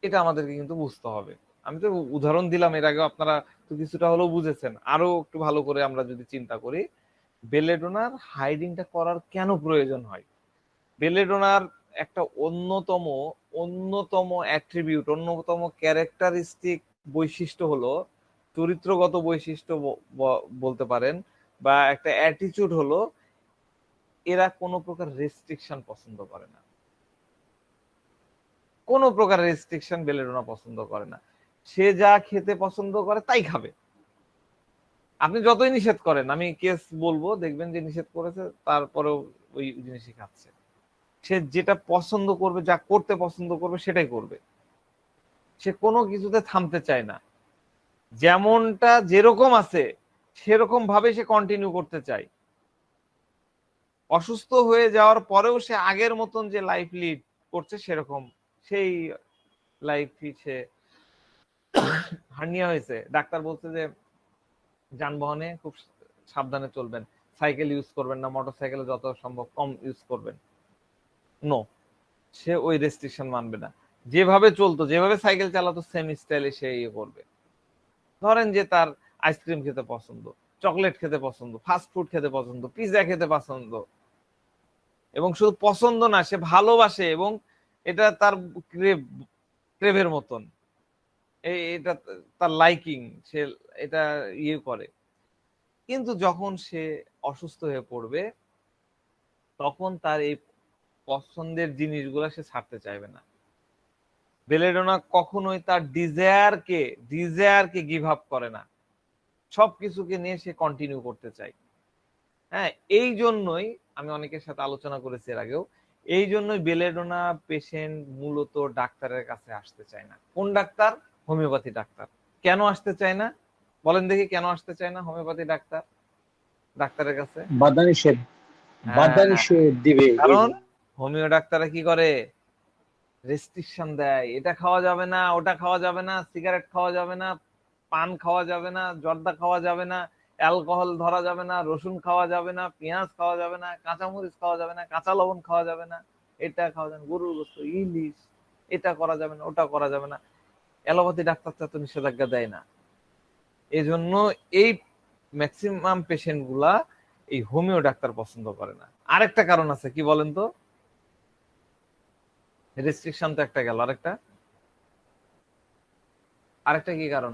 এটা আমাদেরকে কিন্তু বুঝতে হবে। আমি তো উদাহরণ দিলাম, এর আগে আপনারা তো কিছুটা হলেও বুঝেছেন। আরো একটু ভালো করে আমরা যদি চিন্তা করি, বেলেডোনার হাইডিংটা করার কেন প্রয়োজন হয়। বেলেডোনার একটা অন্যতম অ্যাট্রিবিউট, অন্যতম ক্যারেক্টারিস্টিক বৈশিষ্ট্য হলো, চরিত্রগত বৈশিষ্ট্য বলতে পারেন, বা একটা অ্যাটিটিউড হলো, এরা কোনো প্রকার রেস্ট্রিকশন পছন্দ করে না। কোনো প্রকার রেস্ট্রিকশন বেলেডোনা পছন্দ করে না। সে যা খেতে পছন্দ করে তাই খাবে। আপনি যতই নিষেধ করেন, আমি কেস বলবো, দেখবেন যে নিষেধ করেছে তারপরেও ওই জিনিসই খাচ্ছে। সে যেটা পছন্দ করবে, যা করতে পছন্দ করবে সেটাই করবে। সে কোনো কিছুতে থামতে চায় না। যেমনটা যেরকম আছে সেরকম ভাবে সে কন্টিনিউ করতে চায়। অসুস্থ হয়ে যাওয়ার পরেও সে আগের মতন যে লাইফ লিড করছে সেরকম সেই লাইফ। সে হার্নিয়া হয়েছে, ডাক্তার বলছে যে যানবাহনে খুব সাবধানে চলবেন, সাইকেল ইউজ করবেন না, মোটরসাইকেল যত সম্ভব কম ইউজ করবেন। নো, সে ওই রেস্ট্রিকশন মানবে না। যেভাবে চলতো, যেভাবে সাইকেল চালাতো, সেম স্টাইলে সে ইয়ে করবে। ধরেন যে তার আইসক্রিম খেতে পছন্দ, চকলেট খেতে পছন্দ, ফাস্ট ফুড খেতে পছন্দ, পিৎজা খেতে পছন্দ, এবং শুধু পছন্দ না, সে ভালোবাসে, এবং এটা তার ক্রেভের মতন, এটা তার লাইকিং, সে এটা ইয়ে করে। কিন্তু যখন সে অসুস্থ হয়ে পড়বে, তখন তার এই পছন্দের জিনিসগুলো সে ছাড়তে চাইবে না। বেলেডোনা কখনোই তার ডিজায়ারকে গিভ আপ করে না, সবকিছুকে নিয়ে সে কন্টিনিউ করতে চায়। হ্যাঁ, এই জন্যই আমি অনেকের সাথে আলোচনা করেছি এর আগেও, এই জন্যই বেলেডোনা পেশেন্ট মূলত ডাক্তারের কাছে আসতে চায় না। কোন ডাক্তার? Homeopathy doctor. কেন আসতে চায় না বলেন দেখি? কেন আসতে চায় না হোমিওপ্যাথি ডাক্তারের কাছে? বাধা নিষেধ দিবে কারণ হোমিও ডাক্তাররা কি করে? রেস্ট্রিকশন দেয়, এটা খাওয়া যাবে না, ওটা খাওয়া যাবে না, সিগারেট খাওয়া যাবে না, পান খাওয়া যাবে না, জর্দা খাওয়া যাবে না, অ্যালকোহল ধরা যাবে না, রসুন খাওয়া যাবে না, পেঁয়াজ খাওয়া যাবে না, কাঁচামরিচ খাওয়া যাবে না, কাঁচা লবণ খাওয়া যাবে না, এটা খাওয়া যাবে না, গরুর গোশত, ইলিশ, এটা করা যাবে না, ওটা করা যাবে না। অ্যালোপ্যাথি ডাক্তার তো নিষেধাজ্ঞা দেয় না। এই জন্য এই ম্যাক্সিমাম পেশেন্ট গুলা এই হোমিও ডাক্তার পছন্দ করে না। আরেকটা কারণ আছে, কি বলেন তো? রেস্ট্রিকশন তো একটা গেল, আরেকটা কি কারণ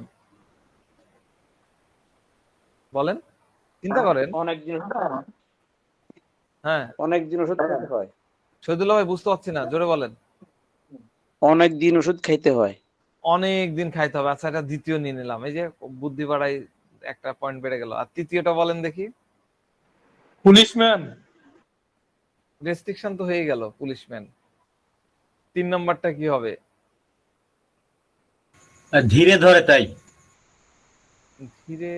বলেন, চিন্তা করেন। হ্যাঁ, অনেক দিন ওষুধ খাইতে হয়। শহীদুল্লাহ ভাই, বুঝতে পারছি না, জোরে বলেন। অনেক দিন ওষুধ খাইতে হয়। অনেক দিন খাইতে হবে। আচ্ছা, এটা দ্বিতীয় নিয়ে নিলাম, এই যে বুদ্ধি বাড়াই একটা পয়েন্ট বেড়ে গেল। আর তৃতীয়টা বলেন দেখি। পুলিশম্যান। রেস্ট্রিকশন তো হয়ে গেল, পুলিশম্যান। 3 নম্বরটা কি হবে? ধীরে ধরে, তাই ধীরে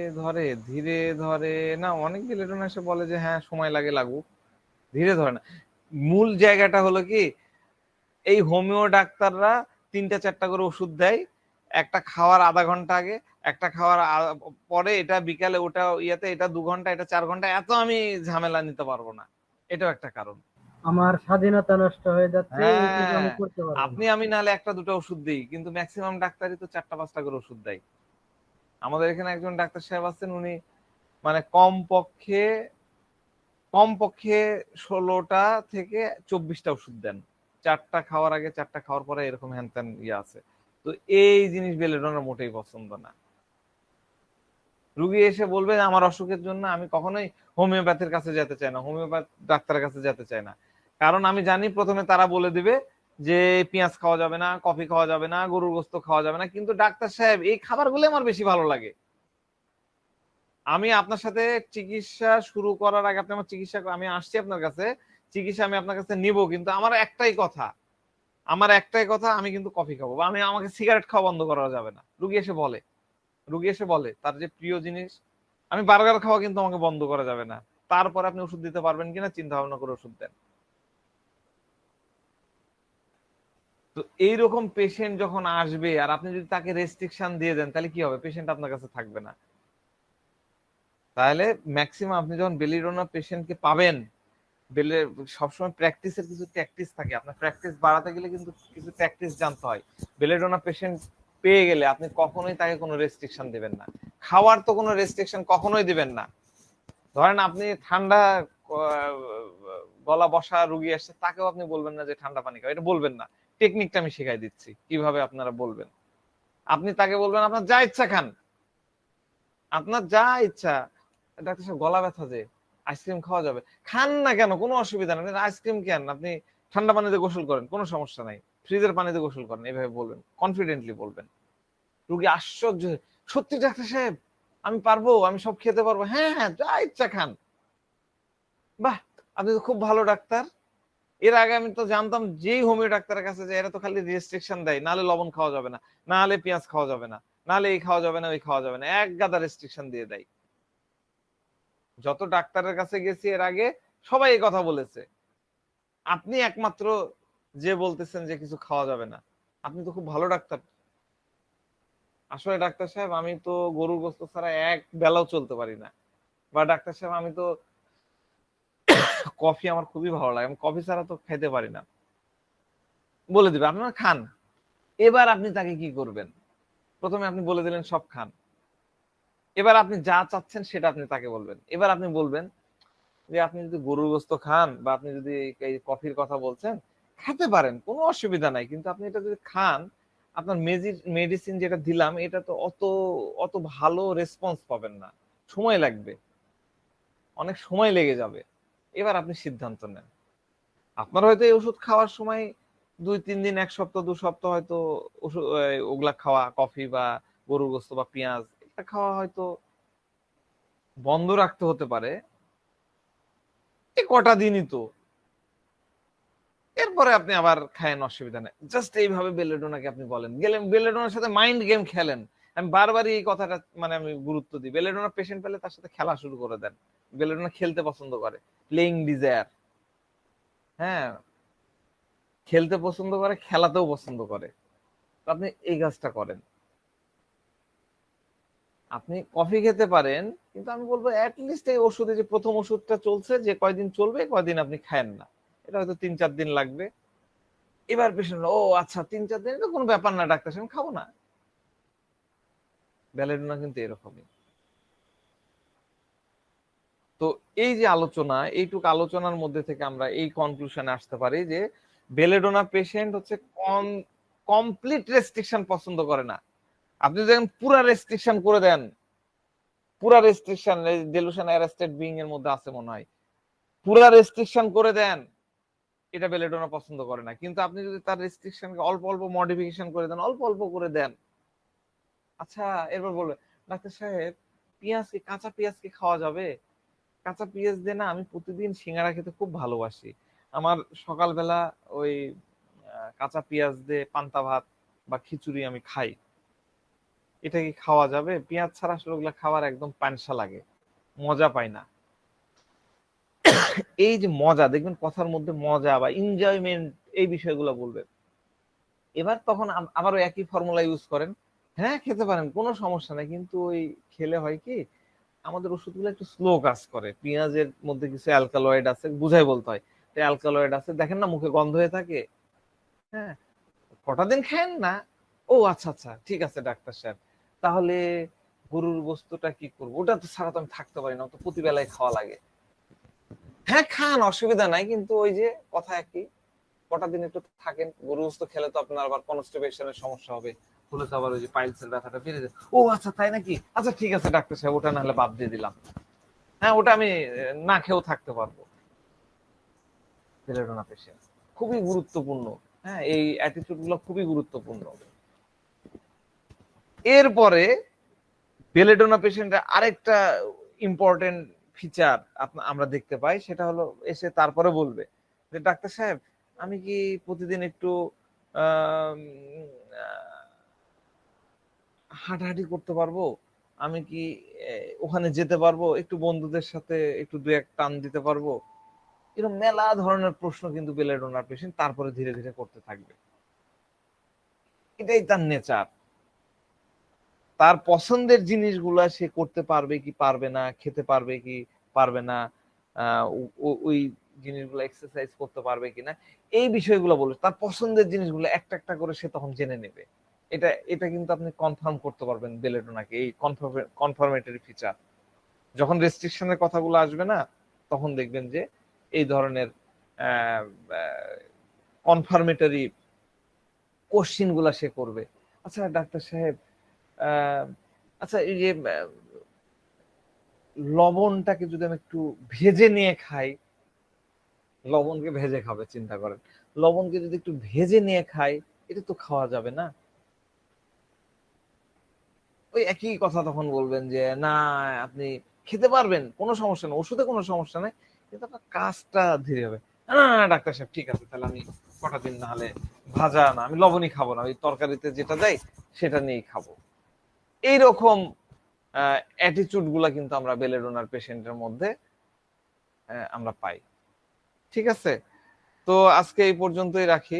ধরে না, অনেক বেলেডোনা এসে বলে যে হ্যাঁ সময় লাগুক, ধীরে ধরে না। মূল জায়গাটা হলো কি, এই হোমিও ডাক্তাররা 3-4টা করে ওষুধ দেয়, একটা খাওয়ার আধা ঘন্টা আগে, একটা খাওয়ার পরে, এটা বিকালে, ওটা ইয়াতে, এটা 2 ঘন্টা, এটা 4 ঘন্টা, এত আমি ঝামেলা নিতে পারবো না। এটাও একটা কারণ। আমার স্বাধীনতা নষ্ট হয়ে যাচ্ছে, এই কিছু আমি হ্যাঁ, করতে পারবো আপনি না। আমি নাহলে একটা দুটো ওষুধ দিই, কিন্তু ম্যাক্সিমাম ডাক্তারই তো 4টা 5টা করে ওষুধ দেয়। আমাদের এখানে একজন ডাক্তার সাহেব আছেন, উনি মানে কমপক্ষে 16টা থেকে 24টা ওষুধ দেন। 4টা খাওয়ার আগে, 4টা খাওয়ার পরে, এরকম হ্যান ত্যান ইয়ে আছে। তো এই জিনিস বেলেডোনার মোটেই পছন্দ না। রুগী এসে বলবে যে আমার অসুখের জন্য আমি কখনোই হোমিওপ্যাথির কাছে যেতে চাই না, হোমিওপ্যাথ ডাক্তারের কাছে যেতে চাই না। কারণ আমি জানি প্রথমে তারা বলে দিবে যে পেঁয়াজ খাওয়া যাবে না, কফি খাওয়া যাবে না, গরুর গোস্ত খাওয়া যাবে না, কিন্তু ডাক্তার সাহেব এই খাবারগুলো আমার বেশি ভালো লাগে। আমি আপনার সাথে চিকিৎসা শুরু করার আগে, আপনি আমার চিকিৎসা, আমি আসছি আপনার কাছে, চিকিৎসা আমি আপনার কাছে নিব, কিন্তু আমার একটাই কথা, আমি কিন্তু কফি খাবো, বা আমাকে সিগারেট খাওয়া বন্ধ করা যাবে না। রুগী এসে বলে তার যে প্রিয় জিনিস, আমি বার্গার খাওয়া কিন্তু আমাকে বন্ধ করা যাবে না। তারপর আপনি ওষুধ দিতে পারবেন কিনা চিন্তা ভাবনা করে ওষুধ দেন। তো এইরকম পেশেন্ট যখন আসবে আর আপনি যদি তাকে রেস্ট্রিকশন দিয়ে দেন, তাহলে কি হবে? পেশেন্ট আপনার কাছে থাকবে না। তাহলে ম্যাক্সিমাম আপনি যখন বেলিরোনা পেশেন্টকে পাবেন, বেলে সবসময় প্র্যাকটিসের কিছু ট্যাকটিস থাকে, আপনার প্র্যাকটিস বাড়াতে গেলে কিন্তু কিছু ট্যাকটিস জানতে হয়। বেলেডোনা পেশেন্ট পেয়ে গেলে আপনি কখনোই তাকে কোনো রেস্ট্রিকশন দিবেন না। খাওয়ার তো কোনো রেস্ট্রিকশন কখনোই দিবেন না। ধরেন আপনি ঠান্ডা গলা বসা রুগী আসছে, তাকেও আপনি বলবেন না যে ঠান্ডা পানি খাও, এটা বলবেন না। টেকনিকটা আমি শিখাই দিচ্ছি কিভাবে আপনারা বলবেন। আপনি তাকে বলবেন আপনার যা ইচ্ছা খান, আপনার যা ইচ্ছা। ডাক্তার সাহেব গলা ব্যথা, যে আইসক্রিম খাওয়া যাবে, খান না কেন, কোনো অসুবিধা নেই, আইসক্রিম কেন, আপনি ঠান্ডা পানিতে গোসল করেন, কোনো সমস্যা নাই, ফ্রিজের পানিতে গোসল করেন, এইভাবে বলবেন, কনফিডেন্টলি বলবেন। রুগী আশ্চর্য, সত্যি ডাক্তার সাহেব আমি পারবো, আমি সব খেতে পারবো, হ্যাঁ হ্যাঁ যা ইচ্ছা খান। বাহ, আপনি তো খুব ভালো ডাক্তার। এর আগে আমি তো জানতাম যেই হোমিও ডাক্তারের কাছে যায় এরা তো খালি রেস্ট্রিকশন দেয়, নাহলে লবণ খাওয়া যাবে না, নাহলে পেঁয়াজ খাওয়া যাবে না, নাহলে এই খাওয়া যাবে না, ওই খাওয়া যাবে না, এক গাদা রেস্ট্রিকশন দিয়ে দেয়। যত ডাক্তারের কাছে গেছি এর আগে সবাই এই কথা বলেছে, আপনি একমাত্র যে বলতেছেন যে কিছু খাওয়া যাবে না। আপনি তো খুব ভালো ডাক্তার। আসলে ডাক্তার সাহেব আমি তো গরুর গোস্ত ছাড়া এক বেলাও চলতে পারি না, বা ডাক্তার সাহেব আমি তো কফি আমার খুবই ভালো লাগে, আমি কফি ছাড়া তো খেতে পারি না, বলে দিবে আপনারা খান। এবার আপনি তাকে কি করবেন? প্রথমে আপনি বলে দিলেন সব খান, এবার আপনি যা চাচ্ছেন সেটা আপনি তাকে বলবেন। এবার আপনি বলবেন যে আপনি যদি গরুর গোস্ত খান, বা আপনি যদি এই কফির কথা বলছেন, খেতে পারেন, কোনো অসুবিধা নাই, কিন্তু আপনি এটা যদি খান, আপনার মেডিসিন যেটা দিলাম এটা তো অত অত ভালো রেসপন্স পাবেন না, সময় লাগবে, অনেক সময় লেগে যাবে। এবার আপনি সিদ্ধান্ত নেন। আপনার হয়তো এই ওষুধ খাওয়ার সময় 2-3 দিন, 1 সপ্তাহ 2 সপ্তাহ হয়তো ওগুলা খাওয়া, কফি বা গরুর গোস্ত বা পেঁয়াজ এটা খাওয়া হয়তো বন্ধ রাখতে হতে পারে, এই কটা দিনই তো, এরপরে আপনি আবার খায়েন, অসুবিধা নেই। জাস্ট এইভাবে বেলেডোনাকে আপনি বলেন, গেলেন বেলেডোনার সাথে মাইন্ড গেম খেলেন। আমি বারবারই এই কথাটা মানে আমি গুরুত্ব দিই, বেলেডোনা পেশেন্ট পেলে তার সাথে খেলা শুরু করে দেন। বেলেডোনা খেলতে পছন্দ করে, প্লেইং ডিজায়ার, হ্যাঁ, খেলতে পছন্দ করে, খেলাতেও পছন্দ করে। তো আপনি এই কাজটা করেন। আপনি কফি খেতে পারেন, কিন্তু আমি বলবো অ্যাটলিস্ট এই ওষুধে যে প্রথম ওষুধটা চলছে, যে কয়দিন চলবে কয়দিন আপনি খায়েন না, এটা হয়তো 3-4 দিন লাগবে। এবার পেশেন্ট, ও আচ্ছা 3-4 দিন তো কোনো ব্যাপার না ডাক্তার সাহেব, খাবো না। ব্যালেডোনা কিন্তু এরকমই। তো এই যে আলোচনা, এইটুক আলোচনার মধ্যে থেকে আমরা এই কনক্লুশনে আসতে পারি যে বেলেডোনা পেশেন্ট হচ্ছে কমপ্লিট রেস্ট্রিকশন পছন্দ করে না। আপনি যখন পুরা রেস্ট্রিকশন করে দেন, পুরা রেস্ট্রিকশন, ডেলুশন অ্যারেস্টেড বিইং এর মধ্যে আছে মনে হয়, পুরা রেস্ট্রিকশন করে দেন, এটা বেলেডোনা পছন্দ করে না। কিন্তু আপনি যদি তার রেস্ট্রিকশনকে অল্প অল্প মডিফিকেশন করে দেন, অল্প অল্প করে দেন, আচ্ছা এরপর বলবে ডাক্তার সাহেব কাঁচা পেঁয়াজ কি খাওয়া যাবে? কাঁচা পেঁয়াজ দিয়ে না আমি প্রতিদিন সিঙ্গারা খেতে খুব ভালোবাসি, আমার সকালবেলা ওই কাঁচা পেঁয়াজ দিয়ে পান্তা ভাত বা খিচুড়ি আমি খাই, এটা কি খাওয়া যাবে? পেঁয়াজ ছাড়া আসলে ওগুলা খাবার একদম পানসা লাগে, মজা পাই না। এই যে মজা, দেখবেন কথার মধ্যে মজা বা এনজয়মেন্ট, এই বিষয়গুলো বলবে। এবার তখন আবারও একই ফর্মুলা ইউজ করেন, হ্যাঁ খেতে পারেন কোনো সমস্যা নাই, কিন্তু ওই খেলে হয় কি, আমাদের ওষুধগুলো একটু স্লো কাজ করে, পেঁয়াজের মধ্যে কিছু অ্যালকালয়েড আছে, বুঝাই বলতে হয়, অ্যালকালয়েড আছে, দেখেন না মুখে গন্ধ হয়ে থাকে। হ্যাঁ, কটা দিন খায়েন না, ও আচ্ছা আচ্ছা ঠিক আছে ডাক্তার সাহেব, তাহলে গরুর গোস্তটা কি করবো, ওটা তো ছাড়া তো আমি থাকতে পারি না, তো প্রতিবেলায় খাওয়া লাগে। হ্যাঁ খান, অসুবিধা নাই, কিন্তু ওই যে কথা একই, কটা দিন একটু থাকেন, গরু গোস্ত খেলে তো আপনার আবার কনস্টিপেশনের সমস্যা হবে, হলে তো আবার ওই যে পাইলসের ব্যথাটা বেড়ে যায়। ও আচ্ছা তাই নাকি, আচ্ছা ঠিক আছে ডাক্তার সাহেব, ওটা না হলে বাদ দিয়ে দিলাম। হ্যাঁ ওটা আমি না খেয়েও থাকতে পারবো। বেলেডোনা পেশেন্ট খুবই গুরুত্বপূর্ণ। হ্যাঁ, এই অ্যাটিটিউড গুলো খুবই গুরুত্বপূর্ণ। এরপরে বেলেডোনা পেশেন্টের আরেকটা ইম্পর্টেন্ট ফিচার আমরা দেখতে পাই, সেটা হলো এসে তারপরে বলবে যে ডাক্তার সাহেব আমি কি প্রতিদিন একটু আম, আহ, হাঁটাহাঁটি করতে পারবো, আমি কি ওখানে যেতে পারবো, একটু বন্ধুদের সাথে একটু দু এক টান দিতে পারবো। এরকম মেলা ধরনের প্রশ্ন কিন্তু বেলেডোনার পেশেন্ট তারপরে ধীরে ধীরে করতে থাকবে। এটাই তার নেচার। তার পছন্দের জিনিসগুলা সে করতে পারবে কি পারবে না, খেতে পারবে কি পারবে না, ওই জিনিসগুলো এক্সারসাইজ করতে পারবে কিনা, এই বিষয়গুলো বলে তার পছন্দের জিনিসগুলো একটা একটা করে সে তখন জেনে নেবে। এটা এটা কিন্তু আপনি কনফার্ম করতে পারবেন বেলেডোনাকে, এই কনফার্মেটরি ফিচার। যখন রেস্ট্রিকশনের কথাগুলো আসবে না, তখন দেখবেন যে এই ধরনের কনফার্মেটরি কোশ্চিন গুলা সে করবে। আচ্ছা ডাক্তার সাহেব, আচ্ছা এই যে লবণটাকে যদি আমি একটু ভেজে নিয়ে খাই, লবণকে ভেজে খাবে, চিন্তা করেন, লবণকে যদি একটু ভেজে নিয়ে খাই, এটা তো খাওয়া যাবে না। ওই একই কথা তখন বলবেন যে না আপনি খেতে পারবেন, কোনো সমস্যা নেই, ওষুধে কোনো সমস্যা নেই, কিন্তু আপনার কাজটা ধীরে হবে। না না না ডাক্তার সাহেব ঠিক আছে, তাহলে আমি কটা দিন না হলে ভাজা না, আমি লবণই খাবো না, ওই তরকারিতে যেটা দেয় সেটা নিয়েই খাবো। এইরকম অ্যাটিটিউড গুলা কিন্তু আমরা বেলেডোনার পেশেন্টের মধ্যে আমরা পাই। ঠিক আছে, তো আজকে এই পর্যন্তই রাখি।